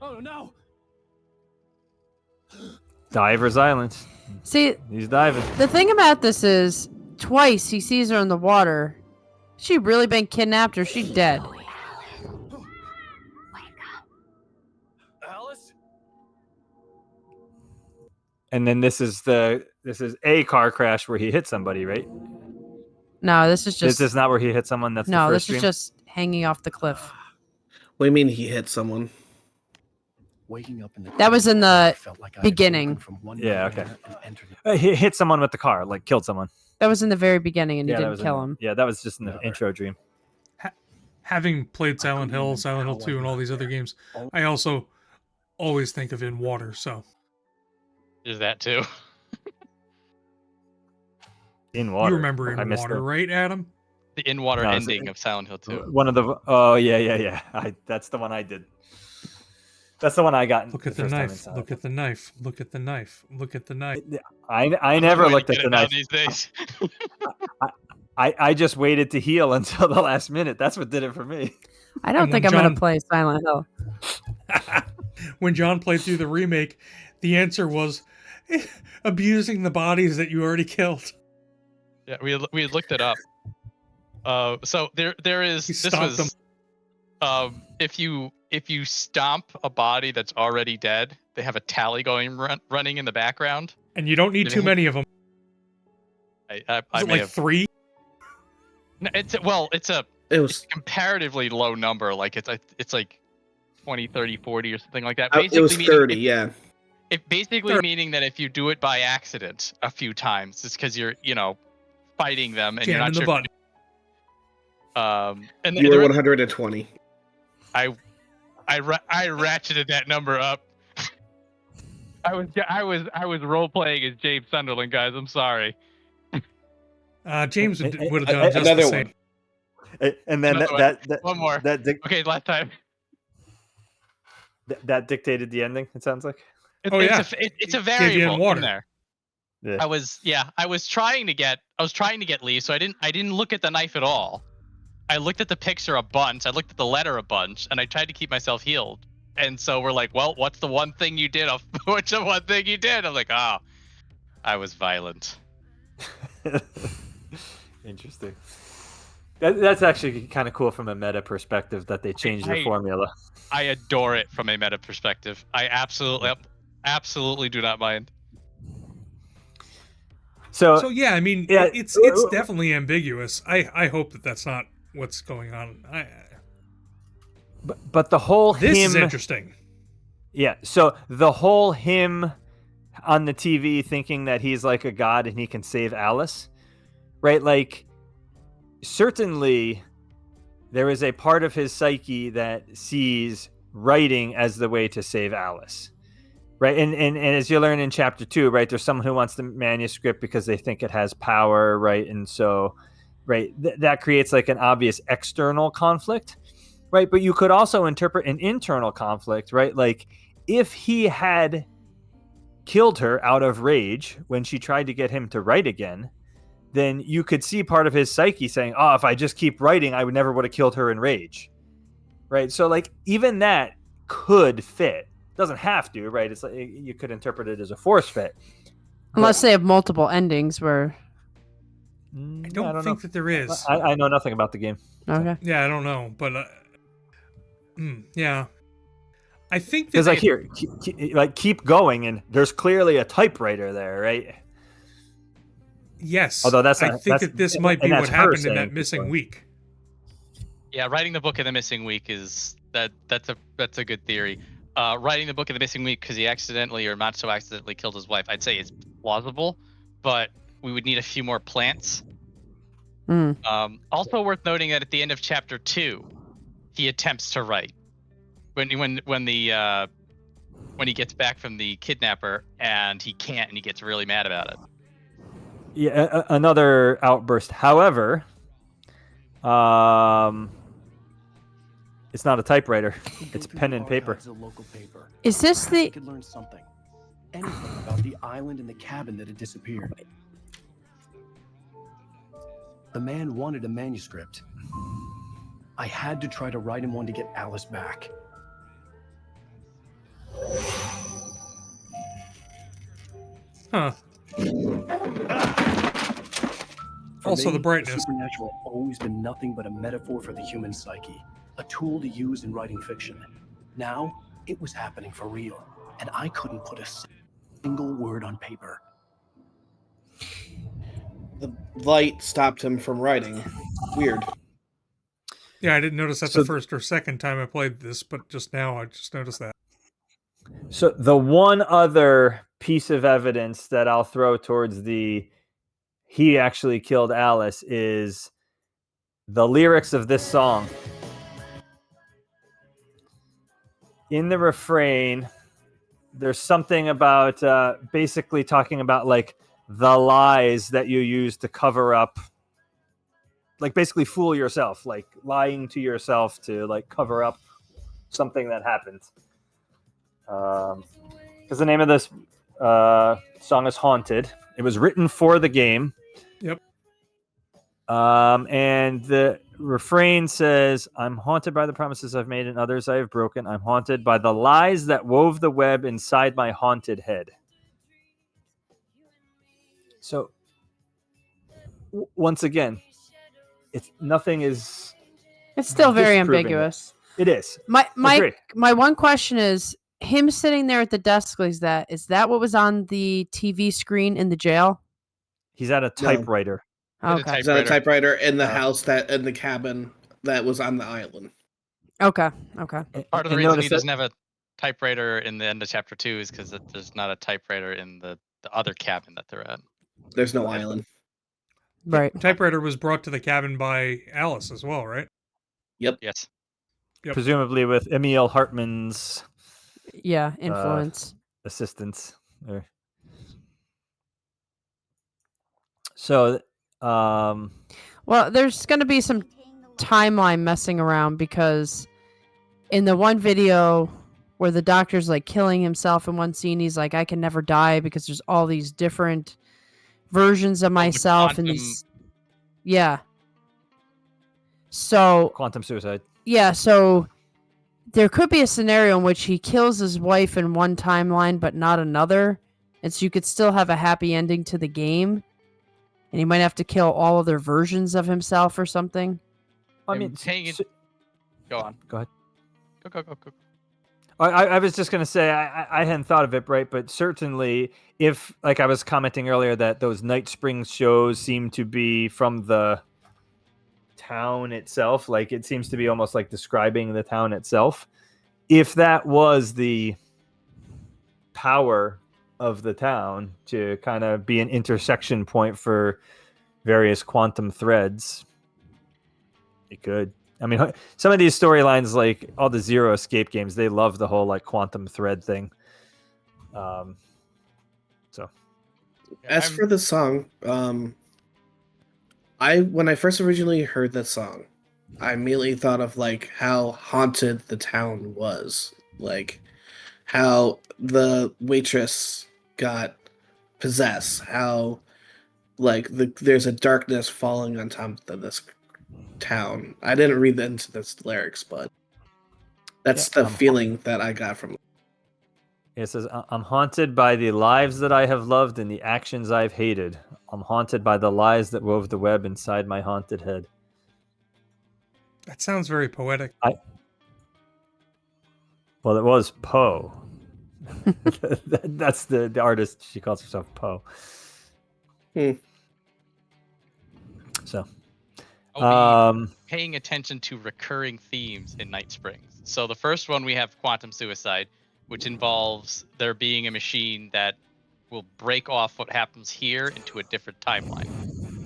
Oh no! Diver's Island. See, He's diving. the thing about this is, twice he sees her in the water. She really been kidnapped or she's dead. Alice? And then this is a car crash where he hit somebody, right? No, this is just... This is not where he hit someone. That's no, the this first is stream? just hanging off the cliff. What do you mean he hit someone? Waking up in the That was in the felt like I had beginning. broken from one Yeah, okay. nightmare and entered He hit someone with the car, like killed someone. That was in the very beginning, and you that didn't was kill in him. Yeah, that was just in the Never. intro dream. Having played Silent couldn't Hill, even Silent Hill tell 2, I and all got these other there. games, Oh. I also always think of in water. So There's that too. In water. you remember I in missed water, that. right, Adam? The in-water No, it's- ending of Silent Hill 2. One of the yeah. That's the one I did. That's the one I got. Look at the first time in knife. Silent Look at the knife. Look at the knife. Look at the knife. Hill. I I'm never too way looked to at get the it down knife. these days. I just waited to heal until the last minute. That's what did it for me. I don't And think when I'm going John- to play Silent Hill. When John played through the remake, the answer was abusing the bodies that you already killed. Yeah, we had looked it up. So there is He this stomped was if you stomp a body that's already dead, they have a tally running in the background. And you don't need too many of them. I Is may it like have 3? No, it's a It was comparatively low number. Like it's like 20, 30, 40 or something like that. it was meaning 30. Yeah. It basically meaning that if you do it by accident a few times, it's because you're fighting them and you're Jamming not the sure. button. And You were 120. I ratcheted that number up. I was role playing as James Sunderland, guys. I'm sorry. James would have done just Another the same. one. And then Another that one more. Okay, last time. that dictated the ending. It sounds like. It's a Gave you in variable water. in there. Yeah. I was trying to get Lee, so I didn't look at the knife at all. I looked at the picture a bunch, I looked at the letter a bunch, and I tried to keep myself healed. And so we're like, well, what's the one thing you did? What's the one thing you did? I'm like, oh, I was violent. Interesting. That's actually kind of cool from a meta perspective that they changed the formula. I adore it from a meta perspective. I absolutely do not mind. So yeah, I mean, yeah, it's definitely ambiguous. I hope that that's not what's going on. But the whole this him is interesting. Yeah, so the whole him on the TV thinking that he's like a god and he can save Alice, right? Like, certainly there is a part of his psyche that sees writing as the way to save Alice, right? And as you learn in chapter 2, right, there's someone who wants the manuscript because they think it has power, right? And so, right, that creates like an obvious external conflict, right? But you could also interpret an internal conflict, right? Like, if he had killed her out of rage when she tried to get him to write again, then you could see part of his psyche saying, oh, if I just keep writing, I would have killed her in rage. Right. So like even that could fit. Doesn't have to, right? It's like you could interpret it as a force fit. Unless they have multiple endings where. I don't think that there is. I know nothing about the game. Okay. Yeah, I don't know, but yeah. I think because like here, keep going, and there's clearly a typewriter there, right? Yes. Although that's not, I think that this might be what happened in that missing week. Yeah, writing the book in the missing week is that's a good theory. Writing the book in the missing week because he accidentally or not so accidentally killed his wife, I'd say it's plausible, but we would need a few more plants. Also worth noting that at the end of chapter 2, he attempts to write when he gets back from the kidnapper and he can't, and he gets really mad about it. Yeah, another outburst. However, it's not a typewriter; it's pen and paper. Is this the? Could learn something, anything about the island and the cabin that had disappeared. The man wanted a manuscript. I had to try to write him one to get Alice back. Huh. Also, the brightness. The supernatural has always been nothing but a metaphor for the human psyche, a tool to use in writing fiction. Now, it was happening for real, and I couldn't put a single word on paper. The light stopped him from writing. Weird. Yeah, I didn't notice that the first or second time I played this, but just now I just noticed that. So the one other piece of evidence that I'll throw towards the he actually killed Alice is the lyrics of this song. In the refrain, there's something about basically talking about like the lies that you use to cover up, like basically fool yourself, like lying to yourself to like cover up something that happened. Because the name of this song is Haunted. It was written for the game. Yep. And the refrain says, I'm haunted by the promises I've made and others I have broken. I'm haunted by the lies that wove the web inside my haunted head. So, once again, nothing is. It's still very disproving ambiguous. It is. My one question is him sitting there at the desk. Is that what was on the TV screen in the jail? He's at a typewriter. Okay. He's at a typewriter in the house in the cabin that was on the island. Okay. Part of the reason he doesn't have a typewriter in the end of chapter 2 is because there's not a typewriter in the other cabin that they're at. There's no island. Right. The typewriter was brought to the cabin by Alice as well, right? Yep. Yes. Yep. Presumably with Emil Hartman's influence. Assistance. So, well, there's going to be some timeline messing around because in the one video where the doctor's like killing himself in one scene, he's like, I can never die because there's all these different versions of myself and these. Yeah. So. Quantum suicide. Yeah. So there could be a scenario in which he kills his wife in one timeline, but not another. And so you could still have a happy ending to the game. And he might have to kill all other versions of himself or something. I mean, go on. Go ahead. Go. I was just going to say, I hadn't thought of it, right? But certainly, if, like I was commenting earlier, that those Night Springs shows seem to be from the town itself, like it seems to be almost like describing the town itself. If that was the power of the town to kind of be an intersection point for various quantum threads, it could. I mean, some of these storylines, like all the Zero Escape games, they love the whole like quantum thread thing. As for the song, when I first originally heard that song, I immediately thought of like how haunted the town was, like how the waitress got possessed, how like there's a darkness falling on top of this town. I didn't read into this lyrics, but that's the feeling that I got from it. It says, I'm haunted by the lives that I have loved and the actions I've hated. I'm haunted by the lies that wove the web inside my haunted head. That sounds very poetic. Well, it was Poe. That's the artist. She calls herself Poe. So, paying attention to recurring themes in Night Springs. So the first one we have quantum suicide, which involves there being a machine that will break off what happens here into a different timeline.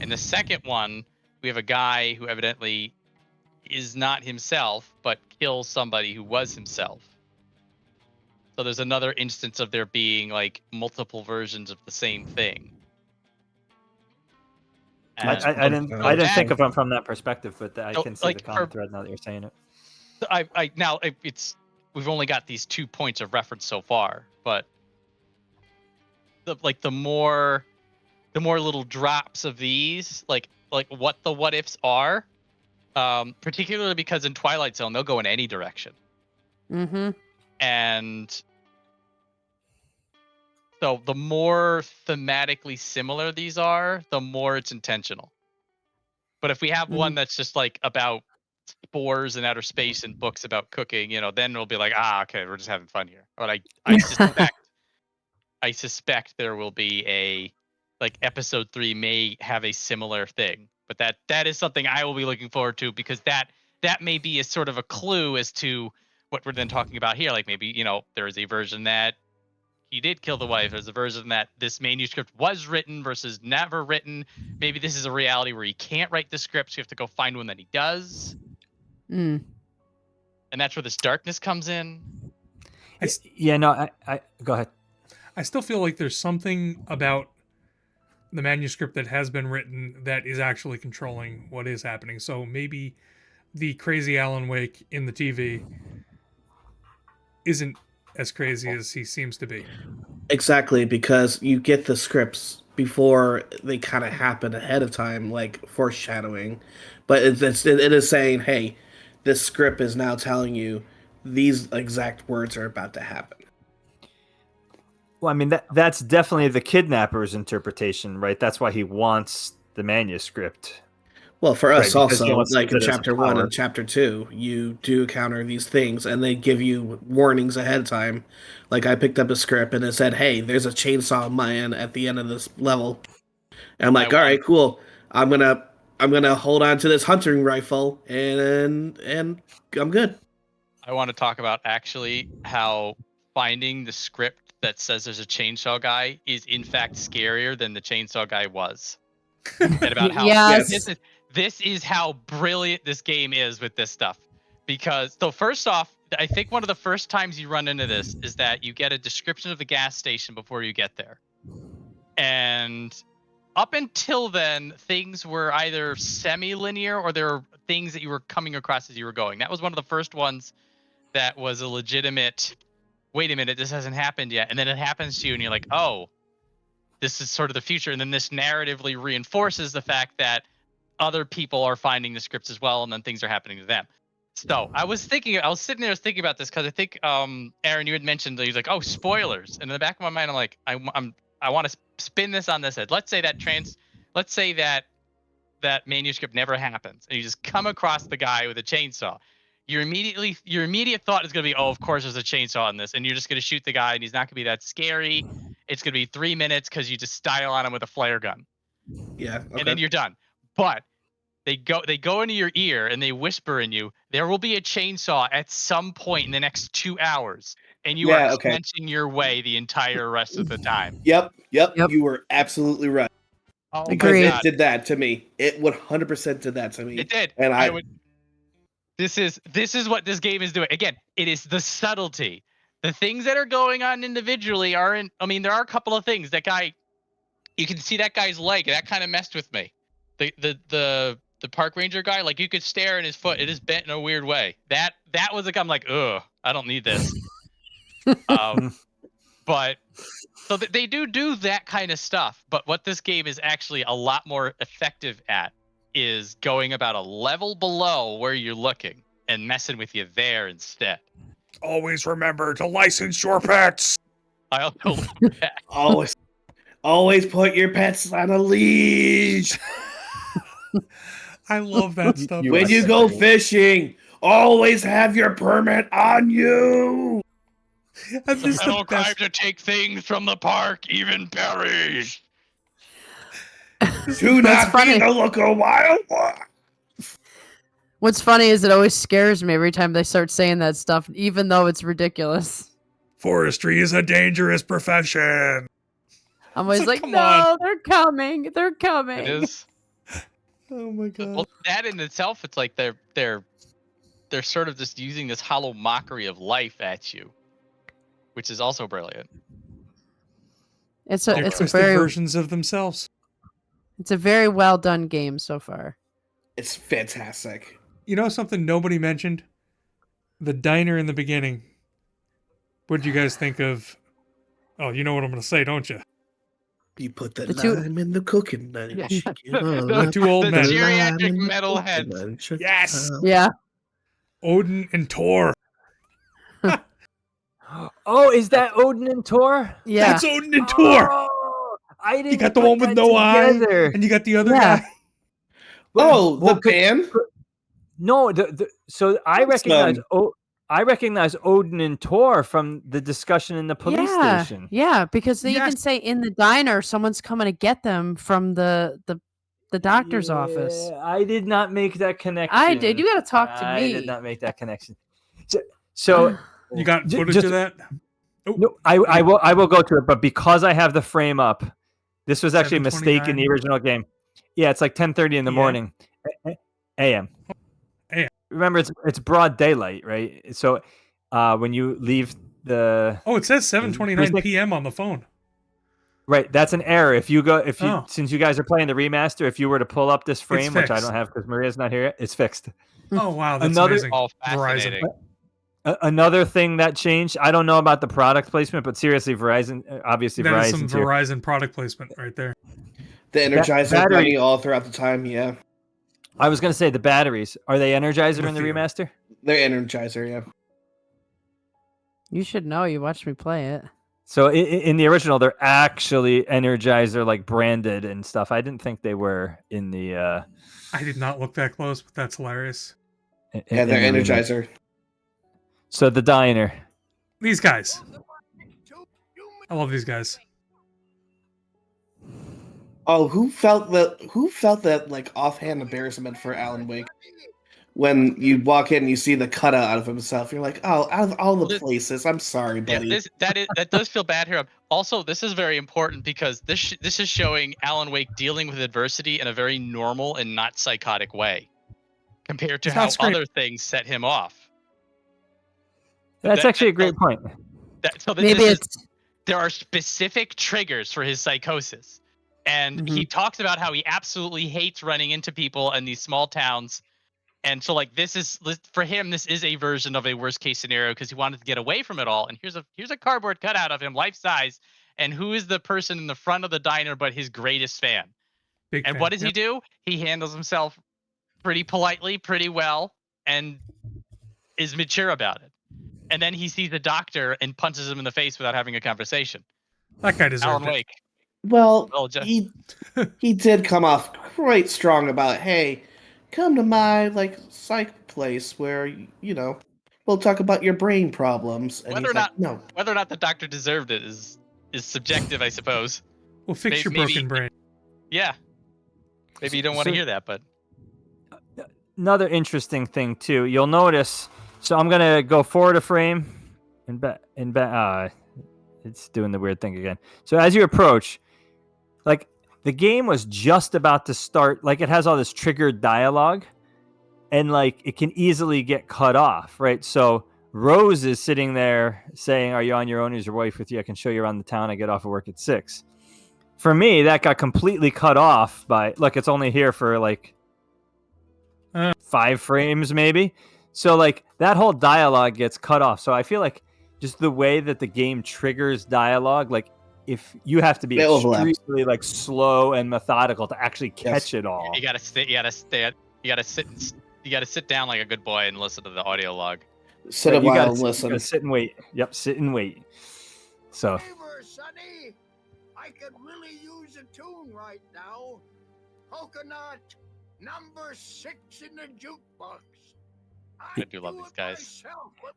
And the second one, we have a guy who evidently is not himself, but kills somebody who was himself. So there's another instance of there being like multiple versions of the same thing. I didn't think of them from that perspective, but I can see the common thread now that you're saying it. We've only got these 2 points of reference so far, but the more little drops of these, like what the what ifs are, particularly because in Twilight Zone they'll go in any direction. Mm-hmm. And so the more thematically similar these are, the more it's intentional. But if we have one that's just like about spores in outer space and books about cooking, then it'll be like, okay, we're just having fun here. But I suspect there will be a like episode 3 may have a similar thing. But that is something I will be looking forward to, because that may be a sort of a clue as to what we're then talking about here. Like maybe, there is a version that he did kill the wife. There's a version that this manuscript was written versus never written. Maybe this is a reality where he can't write the script, so you have to go find one that he does. Mm. And that's where this darkness comes in. Yeah, no, I go ahead. I still feel like there's something about the manuscript that has been written that is actually controlling what is happening. So maybe the crazy Alan Wake in the TV isn't as crazy as he seems to be. Exactly, because you get the scripts before they kind of happen ahead of time, like foreshadowing. But it is saying, hey, this script is now telling you these exact words are about to happen. Well, I mean that's definitely the kidnapper's interpretation, right? That's why he wants the manuscript. Well, for us Right, because he also, wants to like in use it as a chapter 1 power. and chapter 2, you do counter these things, and they give you warnings ahead of time. Like I picked up a script and it said, "Hey, there's a chainsaw man at the end of this level," and I'm like, "All right, cool. I'm gonna hold on to this hunting rifle, and I'm good." I want to talk about actually how finding the script that says there's a chainsaw guy is in fact scarier than the chainsaw guy was. And about how Yes. this is how brilliant this game is with this stuff. Because so first off, I think one of the first times you run into this is that you get a description of the gas station before you get there. And up until then, things were either semi-linear or there were things that you were coming across as you were going. That was one of the first ones that was a legitimate, wait a minute, this hasn't happened yet. And then it happens to you and you're like, oh, this is sort of the future. And then this narratively reinforces the fact that other people are finding the scripts as well, and then things are happening to them. So I was sitting there thinking about this because I think, Aaron, you had mentioned that he's like, oh, spoilers. And in the back of my mind, I'm like, I want to spin this on this head. Let's say that manuscript never happens, and you just come across the guy with a chainsaw. Your immediate thought is going to be, oh, of course there's a chainsaw in this, and you're just going to shoot the guy, and he's not going to be that scary. It's going to be 3 minutes because you just style on him with a flare gun, Yeah, okay. and then you're done. But they go into your ear and they whisper in you, there will be a chainsaw at some point in the next 2 hours, and you are clenching your way the entire rest of the time. Yep. You were absolutely right. Oh, Because Agreed. it did that to me. It 100% did that to me. It did. And This is what this game is doing. Again, it is the subtlety. The things that are going on individually aren't. I mean, there are a couple of things. That guy, you can see that guy's leg. That kind of messed with me. The park ranger guy, like you could stare at his foot. It is bent in a weird way. That was like, I'm like, ugh, I don't need this. But so they do that kind of stuff. But what this game is actually a lot more effective at is going about a level below where you're looking and messing with you there instead. Always remember to license your pets. I also love that. always put your pets on a leash. I love that stuff. When you go fishing, always have your permit on you. And this is the Metal best. to take things from the park, even perish. Do That's not funny. be the local wildlife. What's funny is it always scares me every time they start saying that stuff, even though it's ridiculous. Forestry is a dangerous profession. I'm always So like, come no, on. they're coming. They're coming. It is. Oh my god. Well, that in itself, it's like they're sort of just using this hollow mockery of life at you, which is also brilliant. It's They're a twisted very versions of themselves. it's a very well done game so far. It's fantastic. You know something nobody mentioned? The diner in the beginning. What did you guys think of? Oh, you know what I'm going to say, don't you? You put the, The two- lime in the cooking lunch. The two old The men. geriatric metalheads. Yes. Yeah. Odin and Tor. Oh, is that Odin and Tor? Yeah. That's Odin and Tor. Oh, I didn't. You got the put one with that no eye, together. and you got the other Yeah. guy. Oh, Well, the band? No, so I recognize. Awesome. I recognize Odin and Tor from the discussion in the police station. Yeah, because they Yes. even say in the diner someone's coming to get them from the doctor's office. I did not make that connection. I did. You got to talk to me. I did not make that connection. So You got footage just- of that? No, I will go to it, but because I have the frame up, this was actually a mistake in the 7:29. original game. Yeah, it's like 10:30 in the PM? morning, a.m. AM. Remember, it's broad daylight, right? So when you leave the Oh, it says 7:29 precinct- p.m. on the phone. right, that's an error. If you Oh. since you guys are playing the remaster, if you were to pull up this frame, which I fixed. don't have because Maria's not here yet, it's fixed. Oh wow, that's Another- amazing. All Verizon. fascinating. Another thing that changed, I don't know about the product placement, but seriously, Verizon, obviously That is Verizon some too. Verizon product placement right there. The Energizer battery- Bunny all throughout the time. Yeah, I was going to say the batteries. Are they Energizer in the Lithium. remaster? they're Energizer. Yeah. You should know. You watched me play it. So in the original, they're actually Energizer like branded and stuff. I didn't think they were in the. I did not look that close, but that's hilarious. Yeah, they're in the remake. Energizer. So the diner. These guys. I love these guys. Oh, who felt that like offhand embarrassment for Alan Wake when you walk in and you see the cutout out of himself? You're like, oh, out of all the places, I'm sorry, buddy. Yeah, that does feel bad here. Also, this is very important because this is showing Alan Wake dealing with adversity in a very normal and not psychotic way, compared to He's how not screaming. other things set him off. That's actually a great point. Maybe There are specific triggers for his psychosis, and he talks about how he absolutely hates running into people in these small towns. And so, like, this is for him. This is a version of a worst case scenario because he wanted to get away from it all. And here's a cardboard cutout of him, life size. And who is the person in the front of the diner but his greatest fan? Big And fan. what does he Yep. do? He handles himself pretty politely, pretty well, and is mature about it. And then he sees a doctor and punches him in the face without having a conversation. That guy deserved Alan it. Wake. Well, Well, just- he did come off quite strong about, hey, come to my like psych place where we'll talk about your brain problems. And Whether he's or not no, whether or not the doctor deserved it is subjective, I suppose. Well, fix your Maybe- broken brain. Yeah. Maybe you don't want to So- hear that, but Another interesting thing too. You'll notice. So I'm gonna go forward a frame, and it's doing the weird thing again. So as you approach, like the game was just about to start. Like it has all this triggered dialogue, and like it can easily get cut off, right? So Rose is sitting there saying, "Are you on your own? Is your wife with you? I can show you around the town. I get off of work at 6." For me, that got completely cut off by look. It's only here for like 5 frames, maybe. So like that whole dialogue gets cut off. So I feel like just the way that the game triggers dialogue, like if you have to be They overlap. extremely like slow and methodical to actually catch it all. you gotta sit down like a good boy and listen to the audio log. sit a Right, you while gotta and sit- you listen. gotta sit and wait. Yep, sit and wait. So Sonny, I could really use a tune right now. Coconut number 6 in the jukebox. I do love these guys.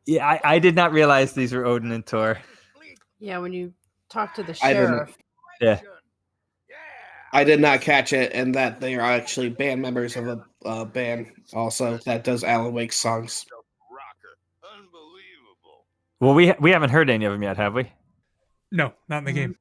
yeah, I did not realize these were Odin and Tor. Yeah, when you talk to the I didn't- sheriff. Yeah. I did not catch it, and that they are actually band members of a band also that does Alan Wake songs. Well, we haven't heard any of them yet, have we? No, not in the game.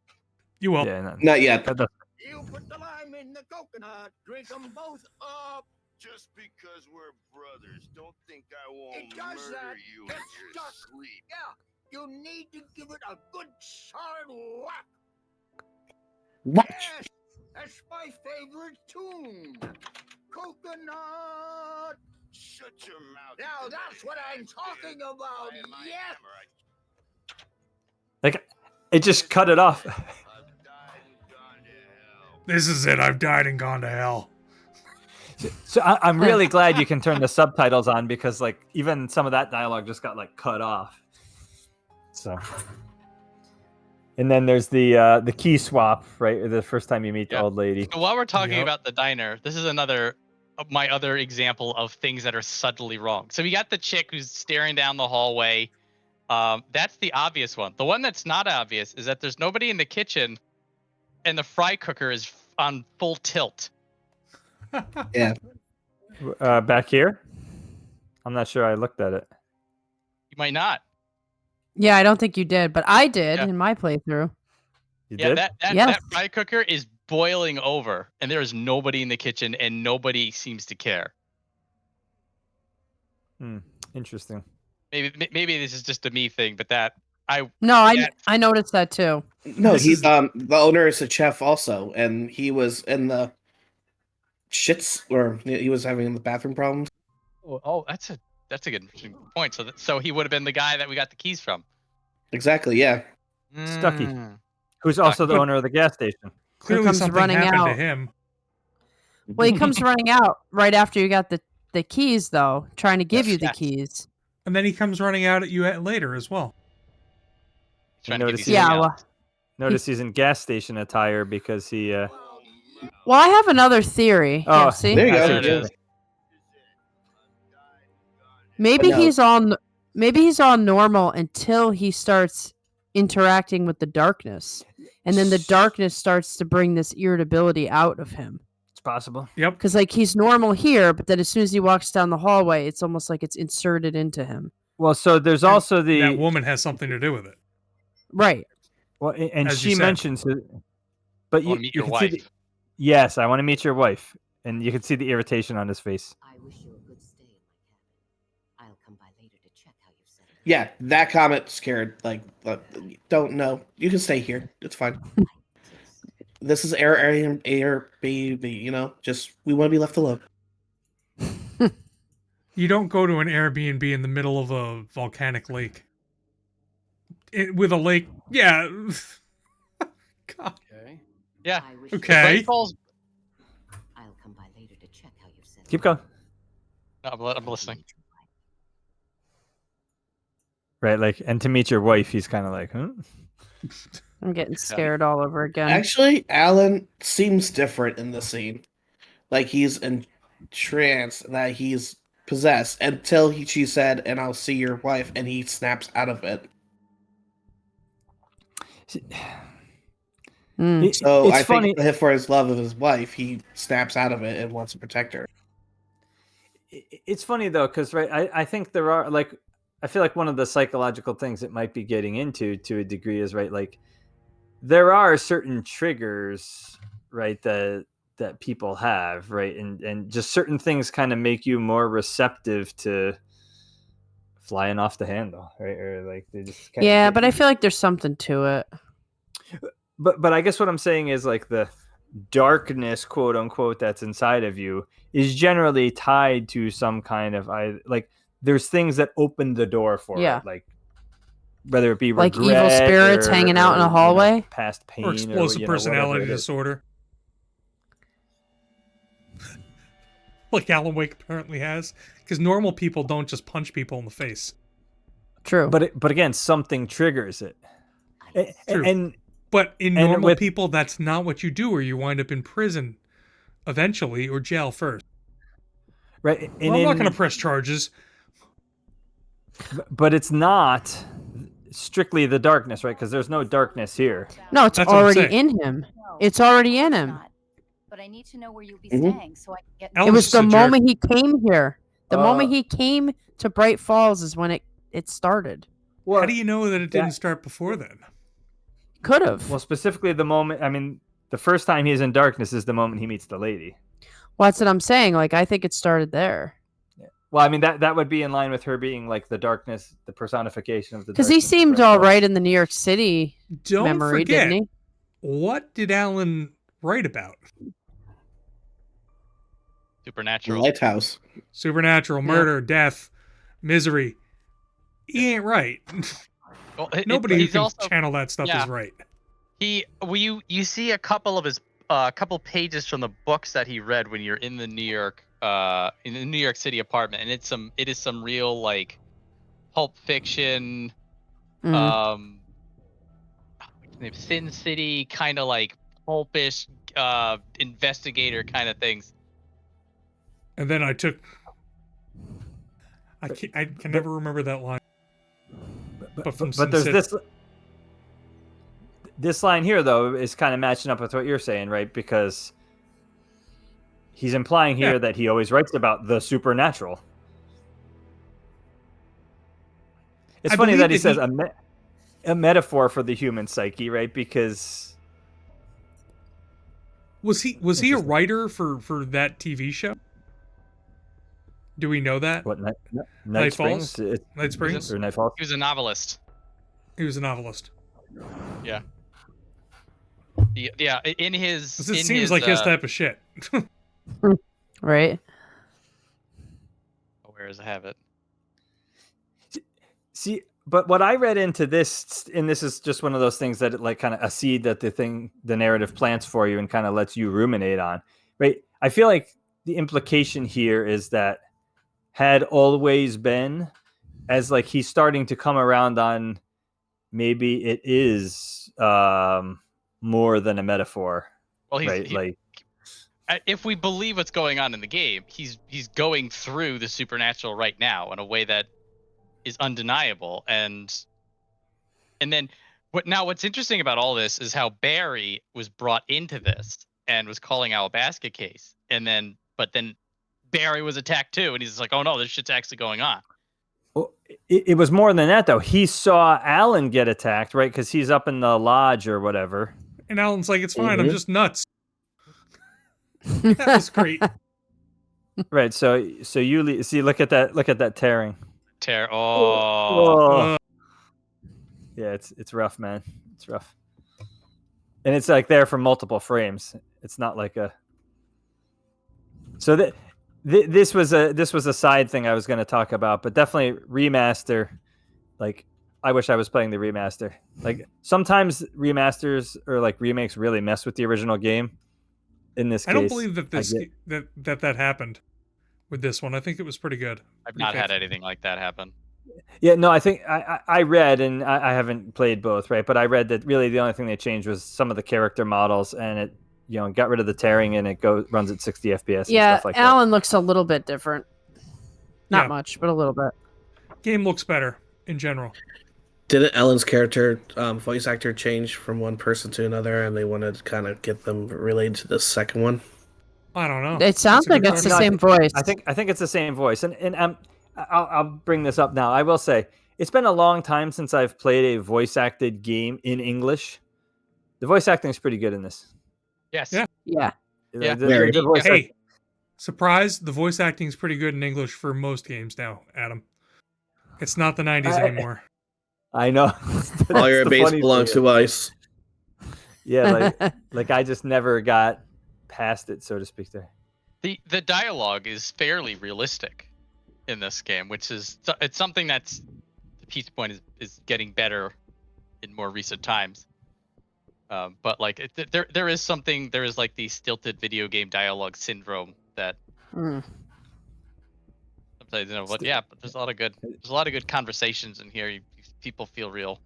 You will. Yeah, no. Not yet. That does- You put the lime in the coconut, drink them both up. Just because we're brothers, don't think I won't It does murder that. you in Get your stuck. sleep. Yeah, you need to give it a good solid whack. What? Yes, that's my favorite tune. Coconut. Shut your mouth. Now that's what I'm talking about. I am my Yes. hammer. like it just cut it off. I've died and gone to hell. This is it. I've died and gone to hell. So I'm really glad you can turn the subtitles on because like even some of that dialogue just got like cut off. So, and then there's the key swap, right? The first time you meet the Yeah. old lady. So while we're talking Yep. about the diner, this is my other example of things that are subtly wrong. So we got the chick who's staring down the hallway. That's the obvious one. The one that's not obvious is that there's nobody in the kitchen, and the fry cooker is on full tilt. Back here, I'm not sure I looked at it. You might not. Yeah, I don't think you did, but I did Yeah. in my playthrough. You Yeah, did? that Yes. fry cooker is boiling over, and there is nobody in the kitchen, and nobody seems to care. Interesting. Maybe this is just a me thing, but that No, that- I noticed that too. No, This he's is- the owner is a chef also, and he was in the shits, or he was having the bathroom problems. oh, that's a good point. So he would have been the guy that we got the keys from. Exactly, yeah. Stucky. Mm. Who's also the But- owner of the gas station. Clearly, comes something running happened to out. him. Well, he comes running out right after you got the keys, though, trying to give Yes. you the Yes. keys. And then he comes running out at you later as well. Trying to give notice you he- Yeah, something well, else. Notice he's in gas station attire because he. well, I have another theory. Oh, Yeah, see, There you go. There it is. maybe No. maybe he's on normal until he starts interacting with the darkness, and then the darkness starts to bring this irritability out of him. It's possible. Yep. Because like he's normal here, but then as soon as he walks down the hallway, it's almost like it's inserted into him. Well, so there's And also the. That woman has something to do with it. Right. Well, and as you she said. mentions it. But I you, want to meet you your can see wife. the, yes, I want to meet your wife. And you can see the irritation on his face. I wish you a good stay in my cabin. I'll come by later to check how you've settled. Yeah, that comment scared. Like, don't know. You can stay here. It's fine. This is Airbnb. You know, just we want to be left alone. You don't go to an Airbnb in the middle of a volcanic lake. With a lake, yeah. God. Okay. Yeah. I wish Okay. Great Falls. I'll come by later to check how you've settled. Keep going. No, I'm listening. Right, like, and to meet your wife, he's kind of like, huh? I'm getting scared all over again. Actually, Alan seems different in the scene. Like he's in trance, that he's possessed until she said, "And I'll see your wife," and he snaps out of it. Mm. So It's I funny. think for his love of his wife, he snaps out of it and wants to protect her. It's funny though, because right, I think there are like, I feel like one of the psychological things it might be getting into to a degree is right, like there are certain triggers, right, that people have, right, and just certain things kind of make you more receptive to flying off the handle, right, or like they just kinda Yeah, get but you. I feel like there's something to it. But I guess what I'm saying is like the darkness, quote unquote, that's inside of you is generally tied to some kind of like there's things that open the door for Yeah. it, like whether it be Like evil regret spirits hanging out in a or, hallway? past pain Or explosive whatever personality it is. disorder. Like Alan Wake apparently has. Because normal people don't just punch people in the face. True. But again, something triggers it. True. And But in And normal with- people, that's not what you do, or you wind up in prison eventually, or jail first. right, and Well, I'm not in- going to press charges. but it's not strictly the darkness, right? Because there's no darkness here. no, it's That's what I'm already saying. in him. It's already in him. But I need to know where you'll be Mhm. staying so I can get. Alan's It was just the a jerk. moment he came here. The moment Uh, he came to Bright Falls is when it started. How do you know that it didn't start before then? Could have. Well, specifically the moment, I mean, the first time he's in darkness is the moment he meets the lady. Well, that's what I'm saying. Like, I think it started there. Well, I mean, that would be in line with her being like the darkness, the personification of the Because he darkness of seemed Bright all Falls. right in the New York City Don't memory, forget, didn't he? what did Alan write about? Supernatural. Lighthouse. Supernatural, Yeah. murder, death, misery. He ain't right. Well, Nobody who he's can also channel that stuff yeah. is right. You see a couple of his couple pages from the books that he read when you're in the New York City apartment, and it is some real like pulp fiction, Mm. Sin City kind of like pulpish investigator kind of things. And then I can never remember that line. But from Sin But there's City. this line here though is kind of matching up with what you're saying, right? Because he's implying here Yeah. that he always writes about the supernatural. It's I funny believe that he that says he- a metaphor for the human psyche, right? Because Was he a Interesting. writer for that TV show? Do we know that? what Night Night Springs? Falls? Night Springs? Or Night Falls? He was a novelist. He was a novelist. Yeah. Yeah. In his. 'Cause it in seems his, like his type of shit. Right? Where does I have it? See, but what I read into this, and this is just one of those things that it, like kind of a seed that the narrative plants for you and kind of lets you ruminate on, right? I feel like the implication here is that had always been, as like he's starting to come around on, maybe it is more than a metaphor, Well, right? Like, if we believe what's going on in the game, he's going through the supernatural right now in a way that is undeniable. And then what's interesting about all this is how Barry was brought into this and was calling Alabasta case, but then Barry was attacked too, and he's like, oh no, this shit's actually going on. well, it was more than that though. He saw Alan get attacked, right? Because he's up in the lodge or whatever. And Alan's like, it's fine, I'm just nuts. That was great. Right. So you see, look at that tearing. Oh. Yeah, it's rough, man. It's rough. And it's like there for multiple frames. It's not like a. So this was a side thing I was going to talk about, but definitely remaster. Like, I wish I was playing the remaster. Like, sometimes remasters or like remakes really mess with the original game. In this case, I don't believe that that happened with this one. I think it was pretty good. I've not had anything like that happen. Yeah, no, I think I read, and I haven't played both, right? But I read that really the only thing they changed was some of the character models, and it, got rid of the tearing, and it runs at 60 FPS. Yeah, and stuff like Alan looks a little bit different. Not Yeah. much, but a little bit. Game looks better in general. Didn't Ellen's character voice actor change from one person to another, and they wanted to kind of get them related to the second one? I don't know. It sounds like it's the same voice. I think it's the same voice, and I'll bring this up now. I will say it's been a long time since I've played a voice acted game in English. The voice acting is pretty good in this. Yes. Yeah. Yeah. Yeah. The voice Hey, surprise! The voice acting is pretty good in English for most games now, Adam. It's not the 90s anymore. I know. All your base belongs to us. Yeah, like I just never got past it, so to speak. There. The dialogue is fairly realistic in this game, which is it's something that's the piece point is getting better in more recent times. But like there is like the stilted video game dialogue syndrome that sometimes but there's a lot of good conversations in here. People feel real.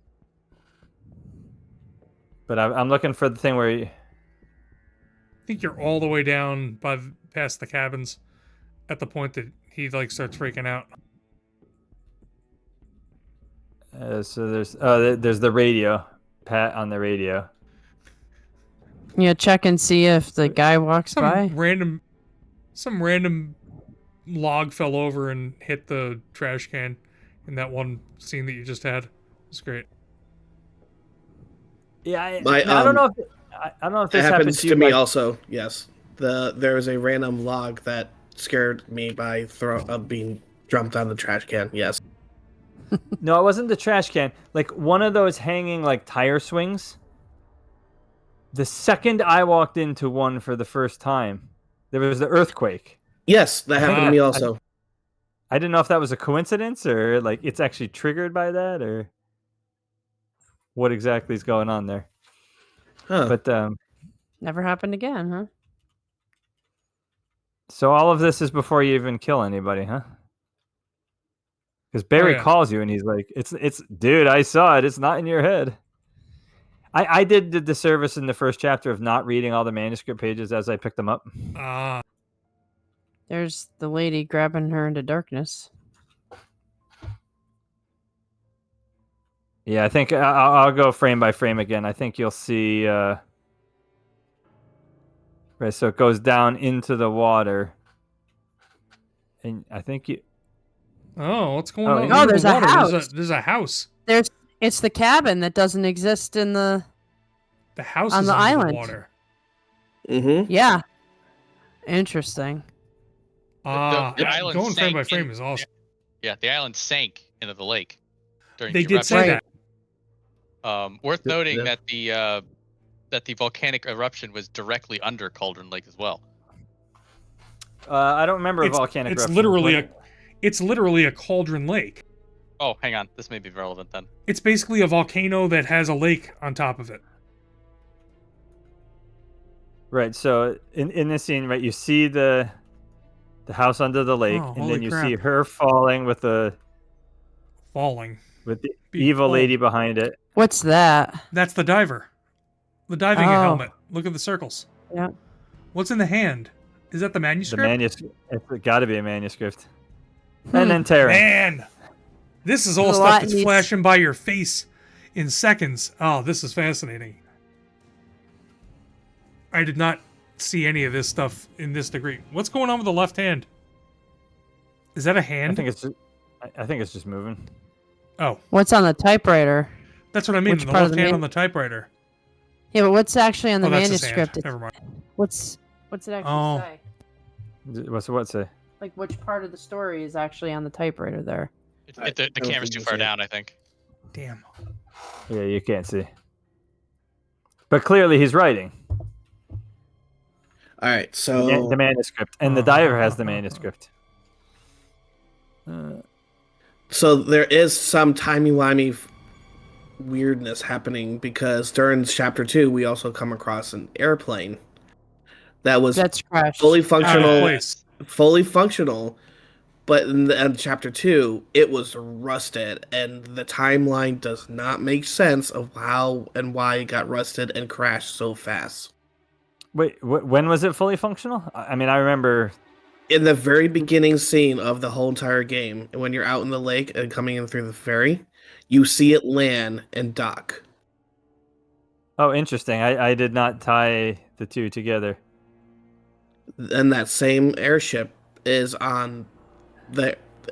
But I'm looking for the thing where I think you're all the way down past the cabins at the point that he like starts freaking out. so there's the radio, Pat on the radio. Yeah, check and see if the guy walks by. Some random log fell over and hit the trash can in that one scene that you just had. It was great. Yeah, I don't know if I don't know if this It happens you, to me like- also. Yes, there was a random log that scared me by being dumped on the trash can. Yes. No, it wasn't the trash can. Like one of those hanging like tire swings. The second I walked into one for the first time, there was the earthquake. Yes, that happened to me also. I didn't know if that was a coincidence or like it's actually triggered by that or what exactly is going on there. Huh. But Never happened again, huh? so all of this is before you even kill anybody, huh? Because Barry yeah. calls you and he's like, "It's dude, I saw it. It's not in your head." I did the disservice in the first chapter of not reading all the manuscript pages as I picked them up. There's the lady grabbing her into darkness. Yeah, I think I'll go frame by frame again. I think you'll see. Right, so it goes down into the water, and I think you. Oh, what's going Oh, on? yeah. Oh, there's a house. There's a house. There's It's the cabin that doesn't exist in the. The house On is the under island. the water. Mm-hmm. Yeah. Interesting. The Yeah, island going frame by sank frame in- is awesome. Yeah, the island sank into the lake during They the did say eruption. that. Worth noting Yeah. that the volcanic eruption was directly under Cauldron Lake as well. I don't remember a volcanic It's eruption. literally a cauldron lake. Oh, hang on. This may be relevant then. It's basically a volcano that has a lake on top of it. Right. So in this scene, right, you see the house under the lake, Oh, and holy then you see crap. her falling with the Falling. Be evil cold. lady behind it. What's that? That's the diver. The diving Oh. helmet. Look at the circles. Yeah. What's in the hand? Is that the The manuscript? manuscript. It's got to be a manuscript. Hmm. And then Terran. Man, this is all There's a stuff lot that's needs- flashing by your face in seconds. Oh, this is fascinating. I did not see any of this stuff in this degree. What's going on with the left hand? Is that a I hand? think it's just moving. Oh, What's on the typewriter? that's what I mean. Which The part of left the hand man- on the typewriter. Yeah, but what's actually on the Oh, that's his hand. manuscript? Never mind. What's it actually Oh. say? What's what say? Like, which part of the story is actually on the typewriter there? The I don't camera's think too you far see it. down, I think. Damn. Yeah, you can't see. But clearly he's writing. All right, The so manuscript. And the diver has the manuscript. so there is some timey-wimey weirdness happening because during chapter 2 we also come across an airplane that was That's crashed. fully Out of functional, place. but in chapter 2 it was rusted, and the timeline does not make sense of how and why it got rusted and crashed so fast. Wait, when was it fully functional? I mean, I remember. In the very beginning scene of the whole entire game, when you're out in the lake and coming in through the ferry, you see it land and dock. Oh, interesting. I did not tie the two together. And that same airship is on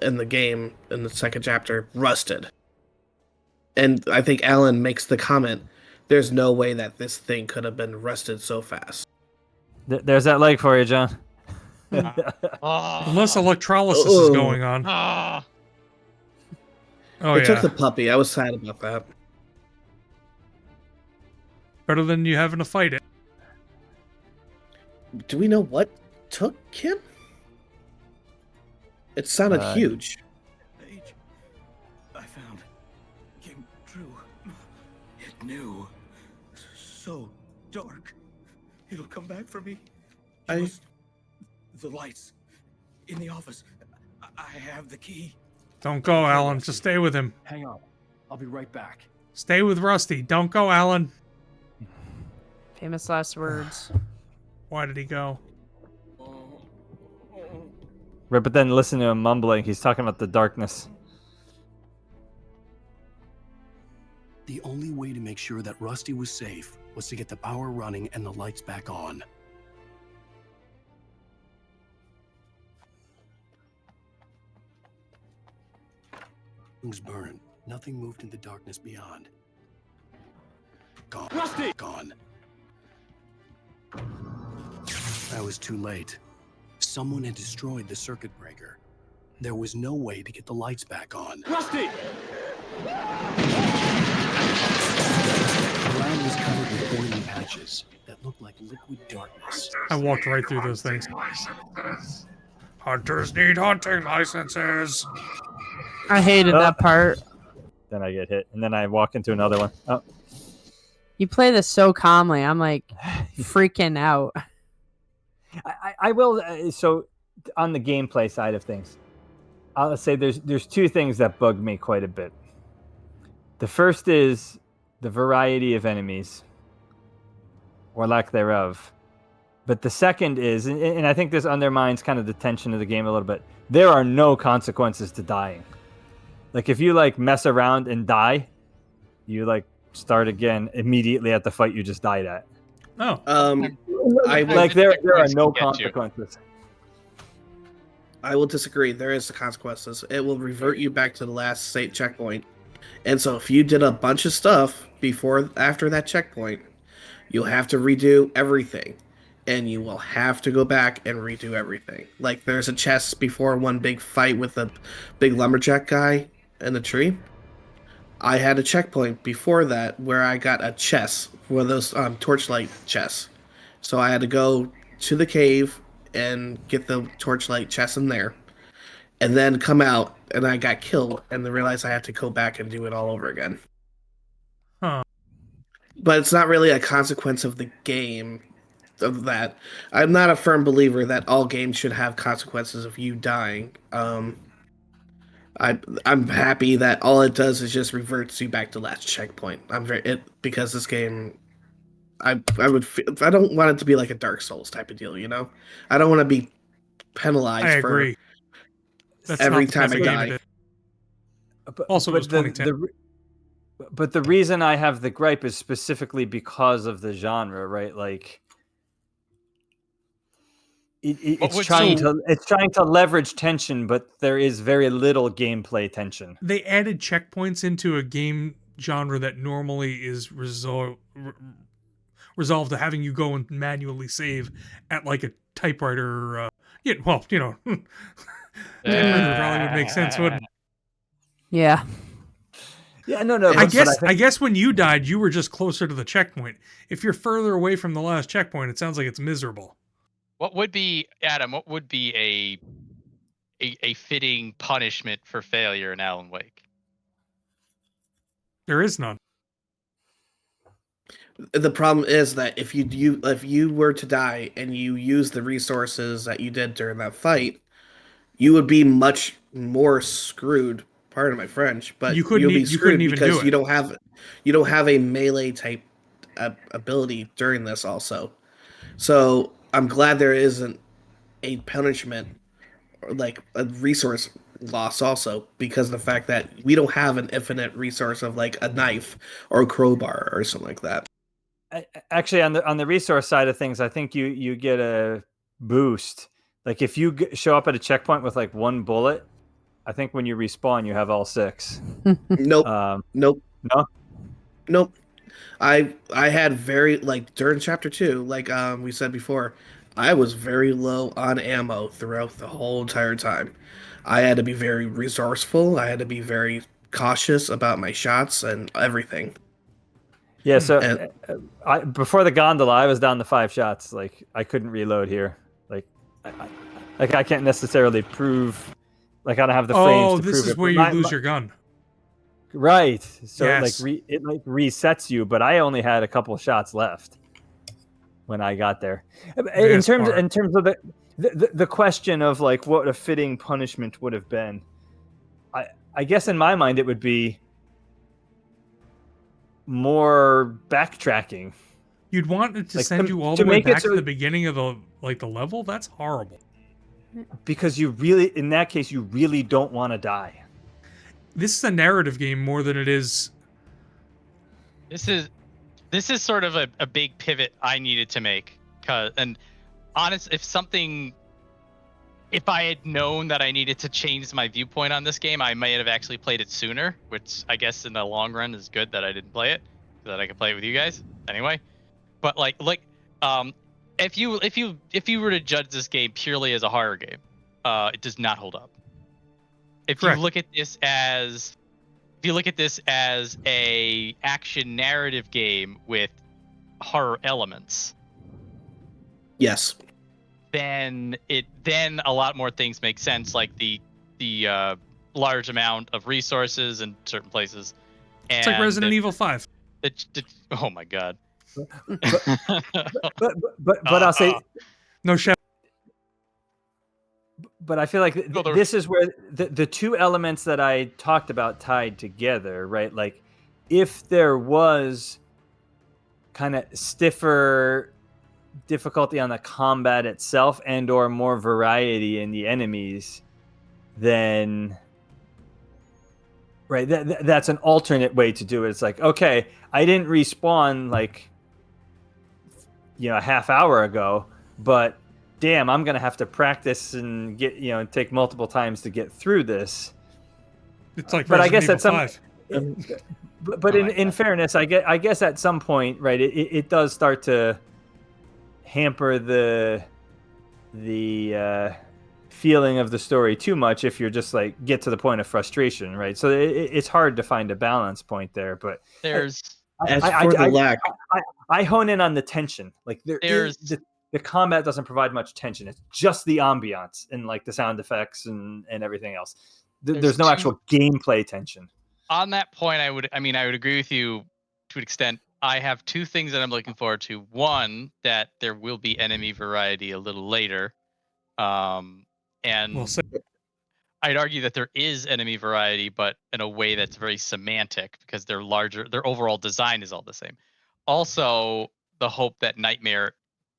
in the game in the second chapter, rusted. And I think Alan makes the comment, there's no way that this thing could have been rusted so fast. There's that leg for you, John. Unless electrolysis is going on. Oh, They yeah. took the puppy. I was sad about that. Better than you having to fight it. Do we know what took him? It sounded huge. Page, I found, came true. It knew. So dark. It'll come back for me. Just the lights in the office. I have the key. Don't go, Alan. Just stay with him. Hang on. I'll be right back. Stay with Rusty. Don't go, Alan. Famous last words. Why did he go? Right, but then listen to him mumbling. He's talking about the darkness. The only way to make sure that Rusty was safe was to get the power running and the lights back on. Things burned. Nothing moved in the darkness beyond. Gone. Rusty! Gone. I was too late. Someone had destroyed the circuit breaker. There was no way to get the lights back on. Rusty! The ground was covered with boiling patches that looked like liquid darkness. I walked right through those things. Hunters need hunting licenses. I hated that part. Then I get hit, and then I walk into another one. Oh, You play this so calmly. I'm like freaking out. I will. So, on the gameplay side of things, I'll say there's two things that bug me quite a bit. The first is the variety of enemies, or lack thereof. But the second is, and I think this undermines kind of the tension of the game a little bit. There are no consequences to dying. Like if you like mess around and die, you like start again immediately at the fight you just died at. Oh. I will, Like there are no Get you. consequences. I will disagree. There is the consequences. It will revert you back to the last state checkpoint, And so if you did a bunch of stuff after that checkpoint, you'll have to redo everything. And you will have to go back and redo everything. Like there's a chest before one big fight with a big lumberjack guy in the tree. I had a checkpoint before that where I got a chest, one of those torchlight chests. So I had to go to the cave and get the torchlight chest in there, and then come out, and I got killed, and then realized I had to go back and do it all over again. Huh. But it's not really a consequence of the game of that. I'm not a firm believer that all games should have consequences of you dying. I'm happy that all it does is just reverts you back to last checkpoint. Because this game, I don't want it to be like a Dark Souls type of deal. I don't want to be penalized I agree. That's every not the time best I game die. it is. Also, it was 2010. But the reason I have the gripe is specifically because of the genre, right? Like, it's trying to leverage tension, but there is very little gameplay tension. They added checkpoints into a game genre that normally is resolved to having you go and manually save at like a typewriter. Typewriter probably would make sense, wouldn't it? Yeah. Yeah, no. I guess when you died, you were just closer to the checkpoint. If you're further away from the last checkpoint, it sounds like it's miserable. What would be, Adam? What would be a fitting punishment for failure in Alan Wake? There is none. The problem is that if you were to die and you use the resources that you did during that fight, you would be much more screwed. Pardon my French, but you couldn't even because do it. you don't have a melee type ability during this also. So I'm glad there isn't a punishment or like a resource loss also, because of the fact that we don't have an infinite resource of like a knife or a crowbar or something like that. Actually, on the resource side of things, I think you get a boost. Like if you show up at a checkpoint with like one bullet, I think when you respawn, you have all 6. Nope. No. Nope. I had very during chapter 2, we said before, I was very low on ammo throughout the whole entire time. I had to be very resourceful. I had to be very cautious about my shots and everything. Yeah, so before the gondola, I was down to 5 shots. Like I couldn't reload here. I can't necessarily prove. Like I don't have the frames to prove it. Oh, this is where you lose your gun. Right. So yes. It resets you, but I only had a couple of shots left when I got there. In terms of the question of like what a fitting punishment would have been, I guess in my mind it would be more backtracking. You'd want it to send you all the way back to the beginning of the level? That's horrible. Because in that case, you really don't want to die. This is a narrative game more than it is. This is sort of a big pivot I needed to make. If I had known that I needed to change my viewpoint on this game, I might have actually played it sooner, which I guess in the long run is good that I didn't play it, so that I could play it with you guys anyway. But if you were to judge this game purely as a horror game, it does not hold up. If you look at this as a action narrative game with horror elements, yes, then a lot more things make sense, like the large amount of resources in certain places. And it's like Resident Evil 5. Oh my god. but I'll say no shit. But I feel like this is where the two elements that I talked about tied together, right? Like if there was kind of stiffer difficulty on the combat itself and or more variety in the enemies, then right, that's an alternate way to do it. It's like, okay, I didn't respawn a half hour ago, but damn, I'm gonna have to practice and take multiple times to get through this. It's like, but I guess that's But I in, like in that. fairness, I guess at some point, right, it does start to hamper the feeling of the story too much if you're just like get to the point of frustration, right? So it's hard to find a balance point there. But There's As for the lack, I hone in on the tension. Like There's- the combat doesn't provide much tension. It's just the ambiance and like the sound effects and everything else. There's There's no two- actual gameplay tension. on that point, I would agree with you to an extent. I have two things that I'm looking forward to. One, that there will be enemy variety a little later, and Well, say, I'd argue that there is enemy variety, but in a way that's very semantic because they're larger. Their overall design is all the same. Also, the hope that Nightmare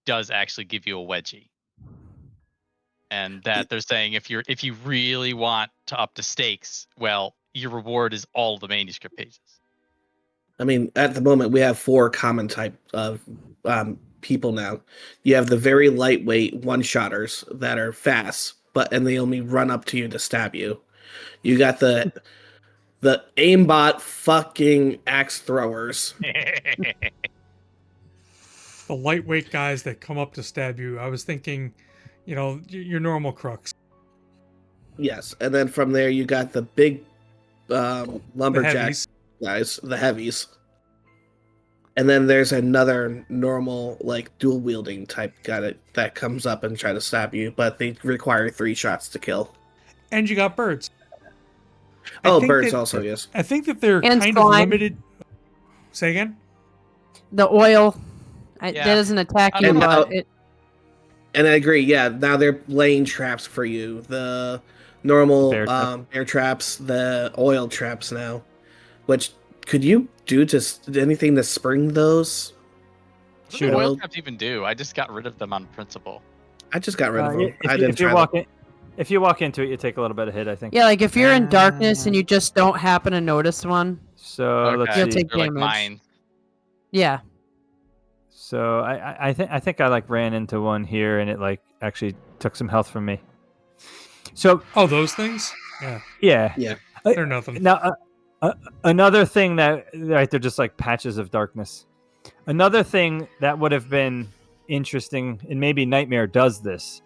does actually give you a wedgie, and that they're saying if you really want to up the stakes, well, your reward is all the manuscript pages. I mean, at the moment we have 4 common type of people now. You have the very lightweight one-shotters that are fast, and they only run up to you to stab you. You got the aimbot fucking axe throwers. the lightweight guys that come up to stab you. I was thinking, your normal crooks. Yes, and then from there you got the big The lumberjack heavies. guys, the heavies. And then there's another normal, like, dual wielding type guy that comes up and try to stab you, but they require 3 shots to kill. And you got birds. I Oh, think birds that- also, yes. I think that they're And kind slime. of limited. Say again? The oil, Yeah. that doesn't attack I you, don't know. but it, And I agree, yeah, now they're laying traps for you. The normal Bear trap. bear traps, the oil traps now. Which, could you do anything to spring those? What do Shoot the oil them. traps even do? I just got rid of them on principle. I just got rid of them. If I you- didn't if you try walk them. in, if you walk into it, you take a little bit of hit, I think. yeah, like if you're in darkness and you just don't happen to notice one, So let's You'll see. take They're like damage. mine. yeah. So I think I like ran into one here and it like actually took some health from me. So Oh, those things? Yeah, yeah, Yeah. they're nothing. Now, another thing that right, they're just like patches of darkness. Another thing that would have been interesting, and maybe Nightmare does this.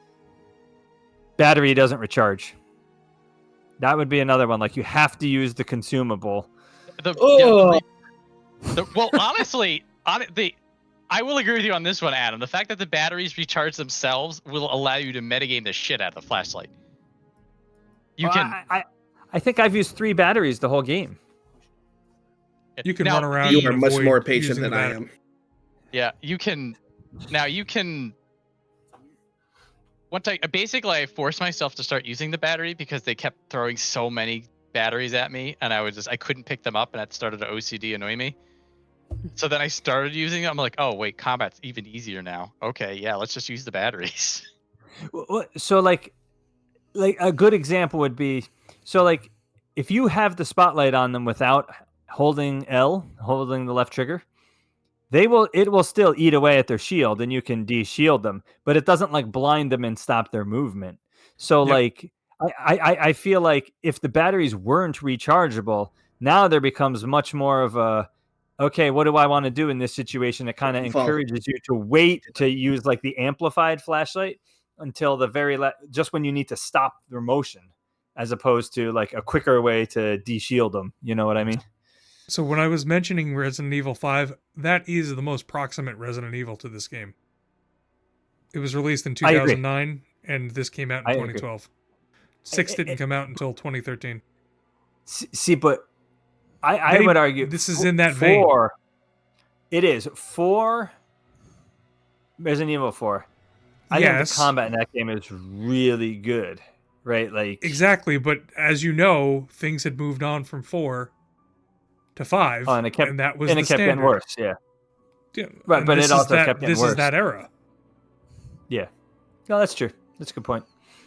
Battery doesn't recharge. That would be another one. Like you have to use the consumable. Well, honestly, I will agree with you on this one, Adam. The fact that the batteries recharge themselves will allow you to metagame the shit out of the flashlight. You Well, can. I think I've used 3 batteries the whole game. You can now, run around. You and are much avoid more patient using than the I bat- am. Yeah, you can. Now you can. Basically, I forced myself to start using the battery because they kept throwing so many batteries at me, and I couldn't pick them up, and that started to OCD annoy me. So then I started using them. I'm like, oh wait, combat's even easier now. Okay, yeah, let's just use the batteries. So like a good example would be, so like if you have the spotlight on them without holding the left trigger, it will still eat away at their shield and you can de-shield them, but it doesn't like blind them and stop their movement. So Yep. like I feel like if the batteries weren't rechargeable, now there becomes much more of a, okay, what do I want to do in this situation? It kind of encourages you to wait to use like the amplified flashlight until the very just when you need to stop their motion, as opposed to like a quicker way to de-shield them. You know what I mean? So when I was mentioning Resident Evil 5, that is the most proximate Resident Evil to this game. It was released in I agree. 2009, and this came out in I agree. 2012. 6 didn't come out until 2013. See, but I would argue this is in that vein. 4. It is 4. Resident Evil 4. I think Yes. the combat in that game is really good, right? Like Exactly, but as you know, things had moved on from 4 to 5, Oh, and it kept that was and the it kept standard. getting worse. Yeah, Yeah, Right, and but this it is also that, kept getting This is worse. that era. yeah. No, that's true. That's a good point.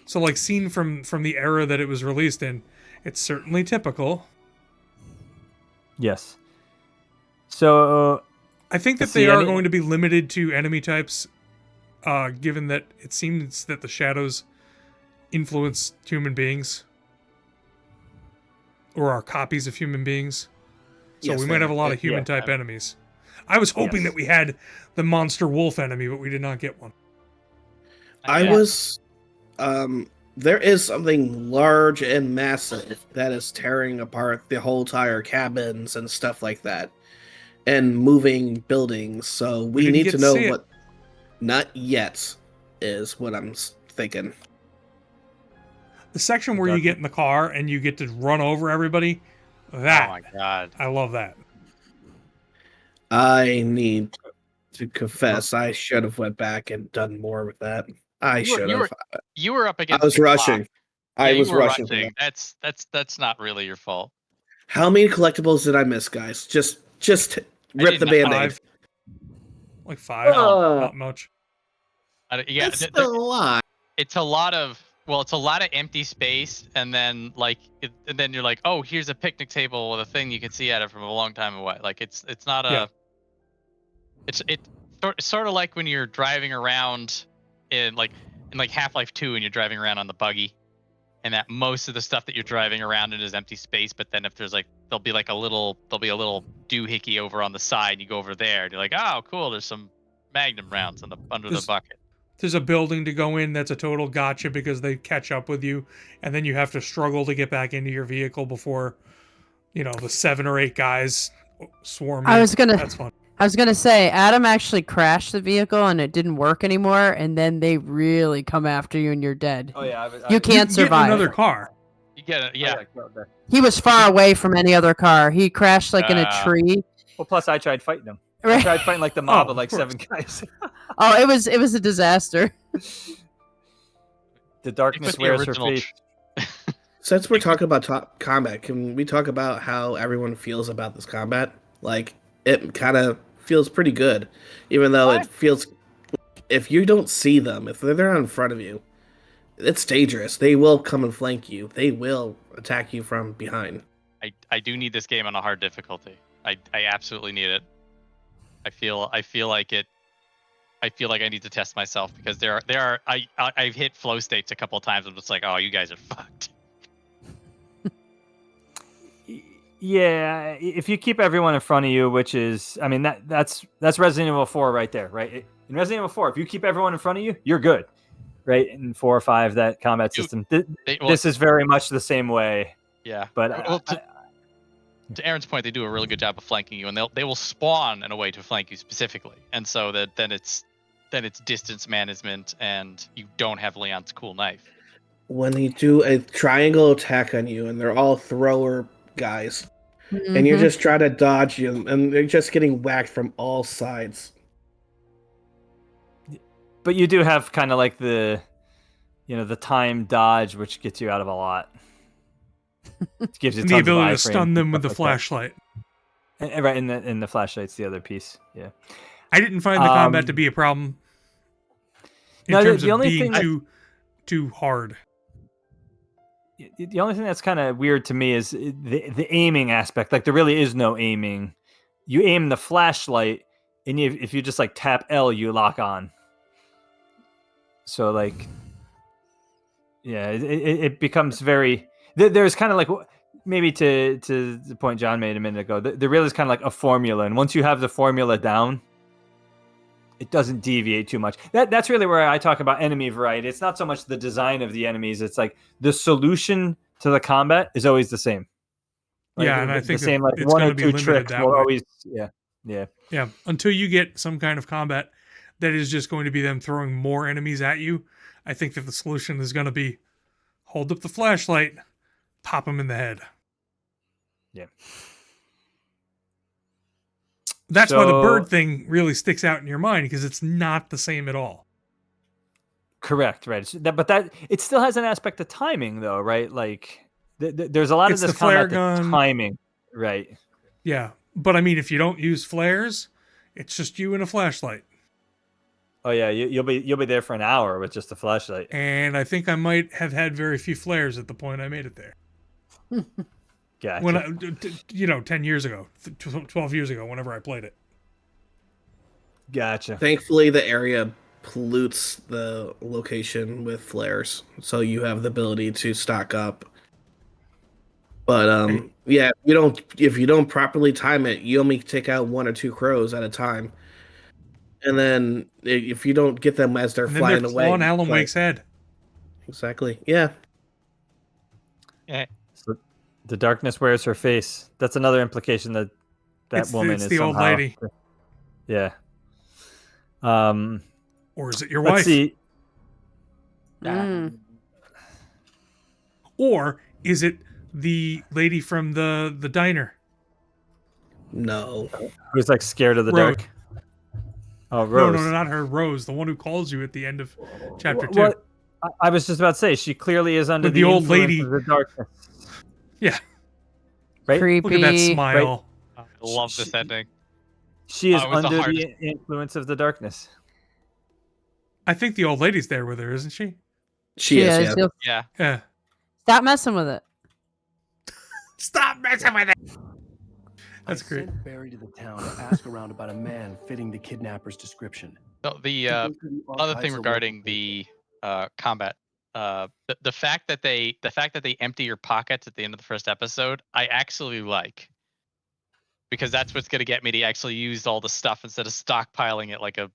So, like, seen from the era that it was released in, it's certainly typical. Yes. So I think that Let's they see, are any- going to be limited to enemy types, given that it seems that the shadows influence human beings, or are copies of human beings. So Yes, we they might have are. a lot of human type enemies. I was hoping Yes. that we had the monster wolf enemy, but we did not get one. I was. There is something large and massive that is tearing apart the whole entire cabins and stuff like that, and moving buildings. So we didn't need get to to know see it. what. Not yet, is what I'm thinking. The section where you get in the car and you get to run over everybody, that Oh my god. I love that. I need to confess, I should have went back and done more with that. I You were- should you have. You were up I against was the clock. rushing. Yeah, I you was were rushing. For that. That's not really your fault. How many collectibles did I miss, guys? Just rip the didn't- band-aid. 5. Like 5. Oh. Not much. Yeah, That's still a lot. it's a lot of empty space, and then and then you're like, oh, here's a picnic table with a thing you can see at it from a long time away. Like it's not a. Yeah. It's sort of like when you're driving around in Half-Life 2 and you're driving around on the buggy, and that most of the stuff that you're driving around in is empty space. But then if there's there'll be a little doohickey over on the side, and you go over there and you're like, oh, cool, there's some Magnum rounds under the bucket. There's a building to go in that's a total gotcha because they catch up with you, and then you have to struggle to get back into your vehicle before, the 7 or 8 guys swarm you. That's fun. I was gonna say, Adam actually crashed the vehicle and it didn't work anymore, and then they really come after you and you're dead. Oh yeah, you can't Get survive. another car. You get it, yeah. He was far away from any other car. He crashed in a tree. Well, plus I tried fighting him. Right. I tried fighting the mob Oh, of of course. 7 guys. Oh, it was a disaster. The darkness wears her face. Since we're talking about combat, can we talk about how everyone feels about this combat? Like, it kind of feels pretty good, even though it feels. If you don't see them, if they're not in front of you, it's dangerous. They will come and flank you. They will attack you from behind. I do need this game on a hard difficulty. I absolutely need it. I feel like it. I feel like I need to test myself because I've hit flow states a couple of times. I'm just like, oh, you guys are fucked. Yeah, if you keep everyone in front of you, which is, I mean, that's Resident Evil 4 right there, right? In Resident Evil 4, if you keep everyone in front of you, you're good, right? In 4 or 5, that combat system, this is very much the same way. Yeah, but to Aaron's point, they do a really good job of flanking you, and they will spawn in a way to flank you specifically, and so that then it's distance management, and you don't have Leon's cool knife. When they do a triangle attack on you, and they're all thrower guys, and you're just trying to dodge them, and they're just getting whacked from all sides. But you do have kind of like the time dodge, which gets you out of a lot. It gives you And the ability to stun them with the flashlight. Right, and the flashlight's the other piece. Yeah, I didn't find the combat to be a problem. In terms the of only being thing too hard. The only thing that's kind of weird to me is the aiming aspect. Like, there really is no aiming. You aim the flashlight, and if you just tap L, you lock on. So yeah, it becomes very. There's kind of maybe to the point John made a minute ago. There really is kind of a formula, and once you have the formula down, it doesn't deviate too much. That's really where I talk about enemy variety. It's not so much the design of the enemies. It's the solution to the combat is always the same. Yeah, and I think the same it's one gonna or be two limited tricks that will way. always yeah. Until you get some kind of combat that is just going to be them throwing more enemies at you, I think that the solution is going to be hold up the flashlight, pop them in the head. Yeah. That's why the bird thing really sticks out in your mind, because it's not the same at all. Correct, right? But it still has an aspect of timing, though, right? There's a lot of this flare combat gun. timing, right? Yeah, but I mean, if you don't use flares, it's just you and a flashlight. Oh yeah, you'll be there for an hour with just a flashlight. And I think I might have had very few flares at the point I made it there. Gotcha. When 10 years ago, 12 years ago, whenever I played it. Gotcha. Thankfully, the area pollutes the location with flares, so you have the ability to stock up. But yeah, if you don't properly time it, you only take out 1 or 2 crows at a time. And then if you don't get them as they're And then they're flying away, clawing Alan Wake's head. exactly. Yeah. Yeah. So the darkness wears her face. That's another implication that woman It's is the old somehow, lady. Yeah. Or is it your Let's wife? see. Or is it the lady from the diner? No. Who's like scared of the Rose. dark? Oh, No, Rose. not her. Rose, the one who calls you at the end of chapter 2. Well, I was just about to say she clearly is under With the old influence lady. of the darkness. Yeah. Right? Creepy. Look at that smile. I love this ending. She is Oh, it was the under hardest. the influence of the darkness. I think the old lady's there with her, isn't she? She is, yeah. You'll- Yeah. Yeah. Stop messing with it. Stop messing with it. That's I great. sent Barry to the town to ask around about a man fitting the kidnapper's description. So the He goes to the other archives thing to regarding look- the combat, the fact that they empty your pockets at the end of the first episode, I actually like, because that's what's gonna get me to actually use all the stuff instead of stockpiling it like a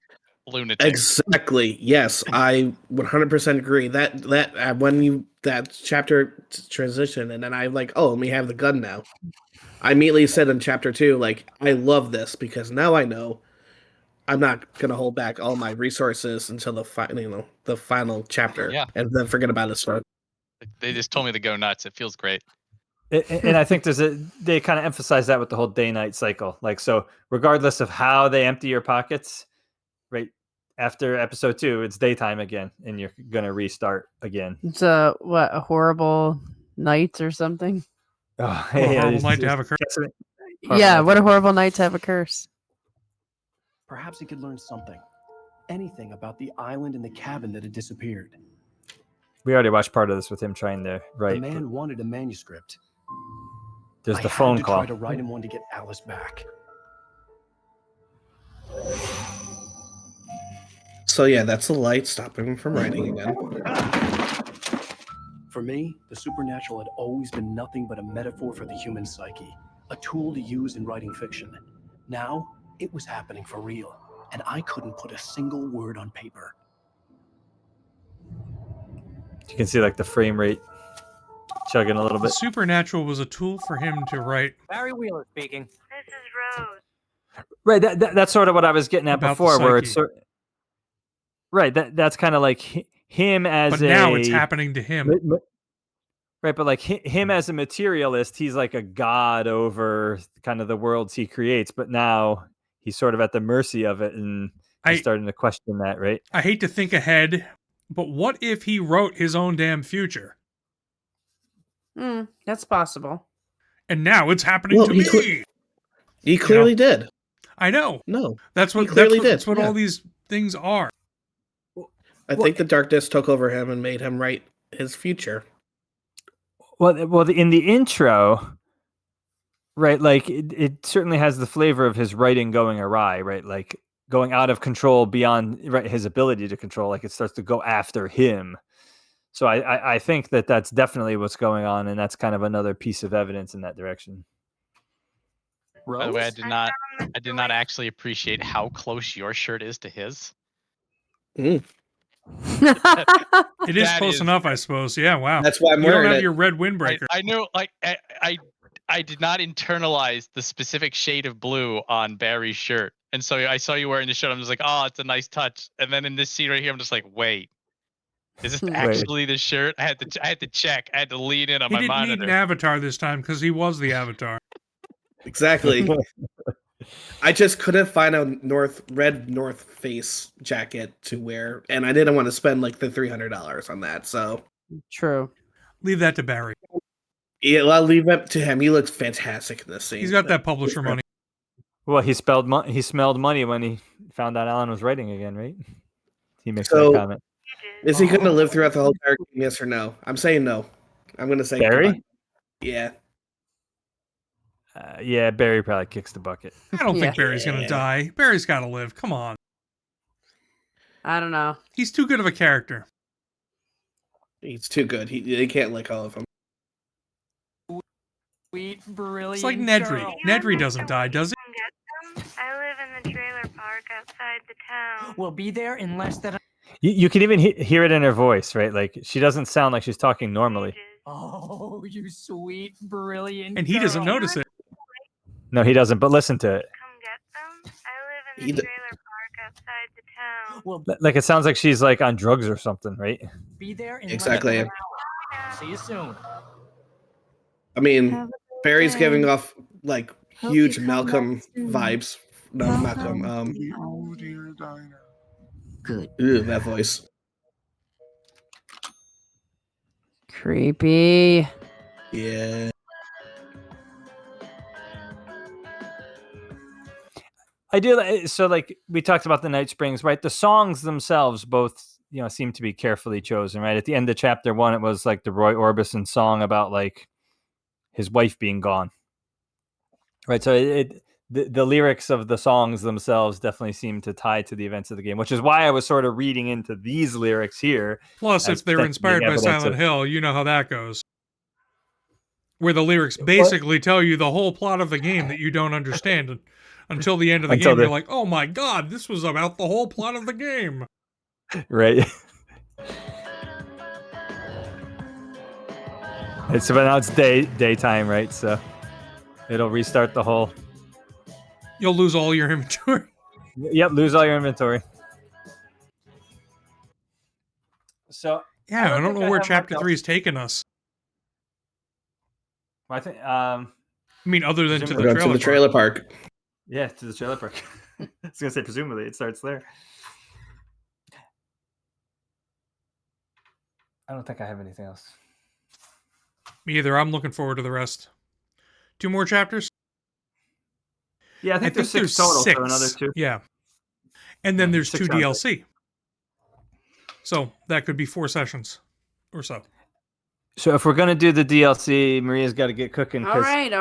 lunatic. Exactly. Yes, I 100% agree. That chapter transition, and then I'm like, oh, let me have the gun now. I immediately said in chapter 2, like, I love this because now I know I'm not gonna hold back all my resources until the final chapter, Yeah. and then forget about it. They just told me to go nuts. It feels great. And I think they kind of emphasize that with the whole day-night cycle. Like, so regardless of how they empty your pockets, right after episode 2, it's daytime again, and you're gonna restart again. It's a horrible night or something. Oh, What a horrible night to have a curse. Yeah, what a horrible night to have a curse. Perhaps he could learn something. Anything about the island and the cabin that had disappeared. We already watched part of this with him trying to The write. man wanted a manuscript. There's I the had phone to call. try to write him one to get Alice back. So yeah, that's the light stopping him from writing again. For me, the supernatural had always been nothing but a metaphor for the human psyche, a tool to use in writing fiction. Now, it was happening for real, and I couldn't put a single word on paper. You can see like the frame rate chugging a little The bit. supernatural was a tool for him to write Barry Wheeler speaking. This is Rose. Right, that's sort of what I was getting at About the before, where it's psyche. right. That's kind of like him as but now it's happening to him. Right, but like him as a materialist, he's like a god over kind of the worlds he creates. But now he's sort of at the mercy of it, and he's starting to question that. Right? I hate to think ahead, but what if he wrote his own damn future? That's possible. And now it's happening to me. He clearly did. I know. No, That's what he clearly did. That's what all these things are. I think the darkness took over him and made him write his future. Well, in the intro, right? Like it certainly has the flavor of his writing going awry, right? Like going out of control beyond his ability to control. Like it starts to go after him. So I think that's definitely what's going on, and that's kind of another piece of evidence in that direction. By the way, I did not actually appreciate how close your shirt is to his. It is close enough, I suppose. Yeah, wow. That's why I'm you don't wearing have it. your red windbreaker. I know, like I did not internalize the specific shade of blue on Barry's shirt, and so I saw you wearing the shirt. I'm just like, oh, it's a nice touch. And then in this scene right here, I'm just like, wait, is this actually the shirt? I had to check. I had to lean in on He my didn't monitor. need an avatar this time because he was the avatar. Exactly. I just couldn't find a red North Face jacket to wear, and I didn't want to spend like the $300 on that. So True. Leave that to Barry. yeah, I'll leave it to him. He looks fantastic in this scene. He's got that publisher money. Well, he smelled money when he found out Alan was writing again, right? He makes So, that comment. Is he going to live throughout the whole entire game? Yes or no? I'm saying no. I'm going to say Barry? goodbye. Yeah. Yeah, Barry probably kicks the bucket. I don't think Barry's going to die. Barry's got to live. Come on. I don't know. He's too good of a character. He's too good. They can't let go of him. brilliant It's like Nedry. girl. Nedry doesn't die, does he? I live in the trailer park outside the town. We'll be there in less than You can even hear it in her voice, right? Like she doesn't sound like she's talking normally. Oh, you sweet, brilliant And he doesn't girl. notice it. No, he doesn't. But listen to it. Come get them. I live in the trailer park outside the town. We'll Like it sounds like she's like on drugs or something, right? be there in Exactly. less than an hour. See you soon. I mean, Barry's day. giving off like Hope huge you come Malcolm back soon. vibes. No, Welcome. Malcolm. Oh, dear diner. Good. That voice. Creepy. Yeah. I do. So, like we talked about the Night Springs, right? The songs themselves both, seem to be carefully chosen, right? At the end of chapter 1, it was like the Roy Orbison song about like his wife being gone, right? So the lyrics of the songs themselves definitely seem to tie to the events of the game, which is why I was sort of reading into these lyrics here. Plus, as if they're potentially inspired by evidence Silent of- Hill, you know how that goes. Where the lyrics basically tell you the whole plot of the game that you don't understand until the end of the Until game. the- You're like, oh my god, this was about the whole plot of the game. Right. So but now it's daytime, right? So it'll restart the whole. You'll lose all your inventory. Yep, lose all your inventory. So Yeah, I don't think know where have chapter much 3 is taking us. I think. I mean, other than to We're the going to the trailer park. Yeah, to the trailer park. I was gonna say presumably it starts there. I don't think I have anything else. Me either. I'm looking forward to the rest. 2 more chapters? Yeah, I think there's 6 total, so another 2. Yeah. And then there's 6 2 sounds DLC. So that could be 4 sessions or so. So if we're gonna do the DLC, Maria's got to get cooking. All right.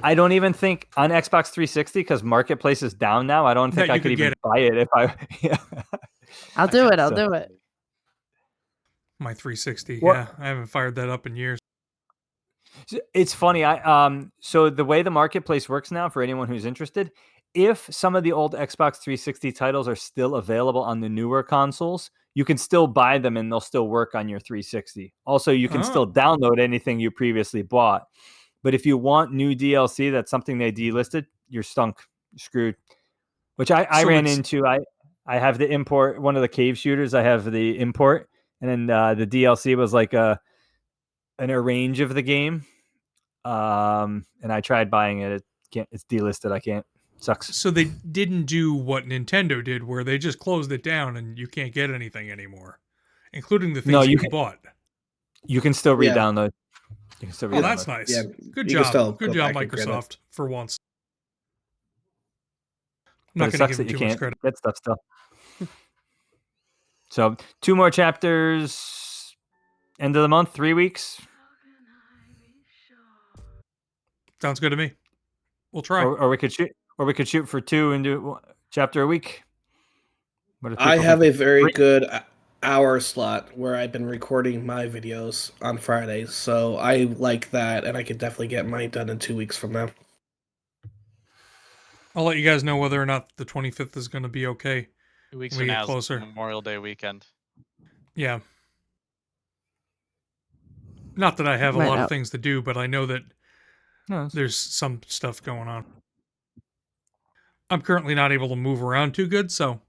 I don't even think on Xbox 360 because Marketplace is down now. I don't think That I you could could even get it. buy it if I. Yeah. I'll do it. So- My 360. What- Yeah, I haven't fired that up in years. It's funny. So the way the Marketplace works now, for anyone who's interested, if some of the old Xbox 360 titles are still available on the newer consoles, you can still buy them and they'll still work on your 360. Also, you can still download anything you previously bought. But if you want new DLC, that's something they delisted, you're stunk, you're screwed. Which I So ran it's- into. I have the import, one of the cave shooters. I have the import, and then the DLC was like an arrange of the game. And I tried buying it. It's delisted. I can't. Sucks. So they didn't do what Nintendo did, where they just closed it down and you can't get anything anymore, including the things No, that you you can- bought. You can still Yeah. re-download. You can still Oh, re-download. that's nice. Yeah, Good you can still job. Good go job, back and grab it. Microsoft, for once. I'm But not it going sucks to that give you them too much can't credit. get stuff still. So 2 more chapters. End of the month, 3 weeks. Sounds good to me. We'll try. Or we could shoot for 2 and do one chapter a week. What if I people have a think- very good hour slot where I've been recording my videos on Fridays, so I like that, and I could definitely get mine done in 2 weeks from now. I'll let you guys know whether or not the 25th is going to be okay. 2 weeks when we from get now is closer. Memorial Day weekend. Yeah. Not that I have a Might lot not. of things to do, but I know that No, it's- there's some stuff going on. I'm currently not able to move around too good, so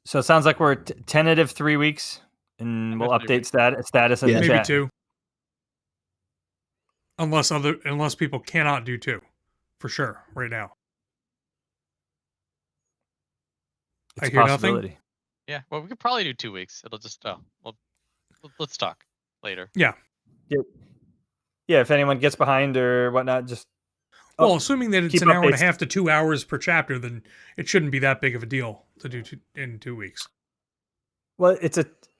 So it sounds like we're tentative 3 weeks, and we'll Tentative 3 update status in Yeah. the maybe chat. 2. Unless people cannot do 2, for sure, right now. It's I a hear nothing. possibility. Yeah, well, we could probably do 2 weeks. It'll just let's talk later. Yeah, if anyone gets behind or whatnot, just Well, assuming that it's keep an hour and a updates. half to 2 hours per chapter, then it shouldn't be that big of a deal to do in 2 weeks. Well,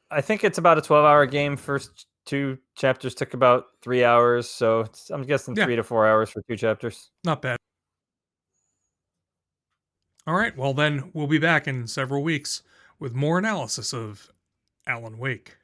I think it's about a 12-hour game. First 2 chapters took about 3 hours, so I'm guessing Yeah. 3 to 4 hours for 2 chapters. Not bad. All right, well then we'll be back in several weeks with more analysis of Alan Wake.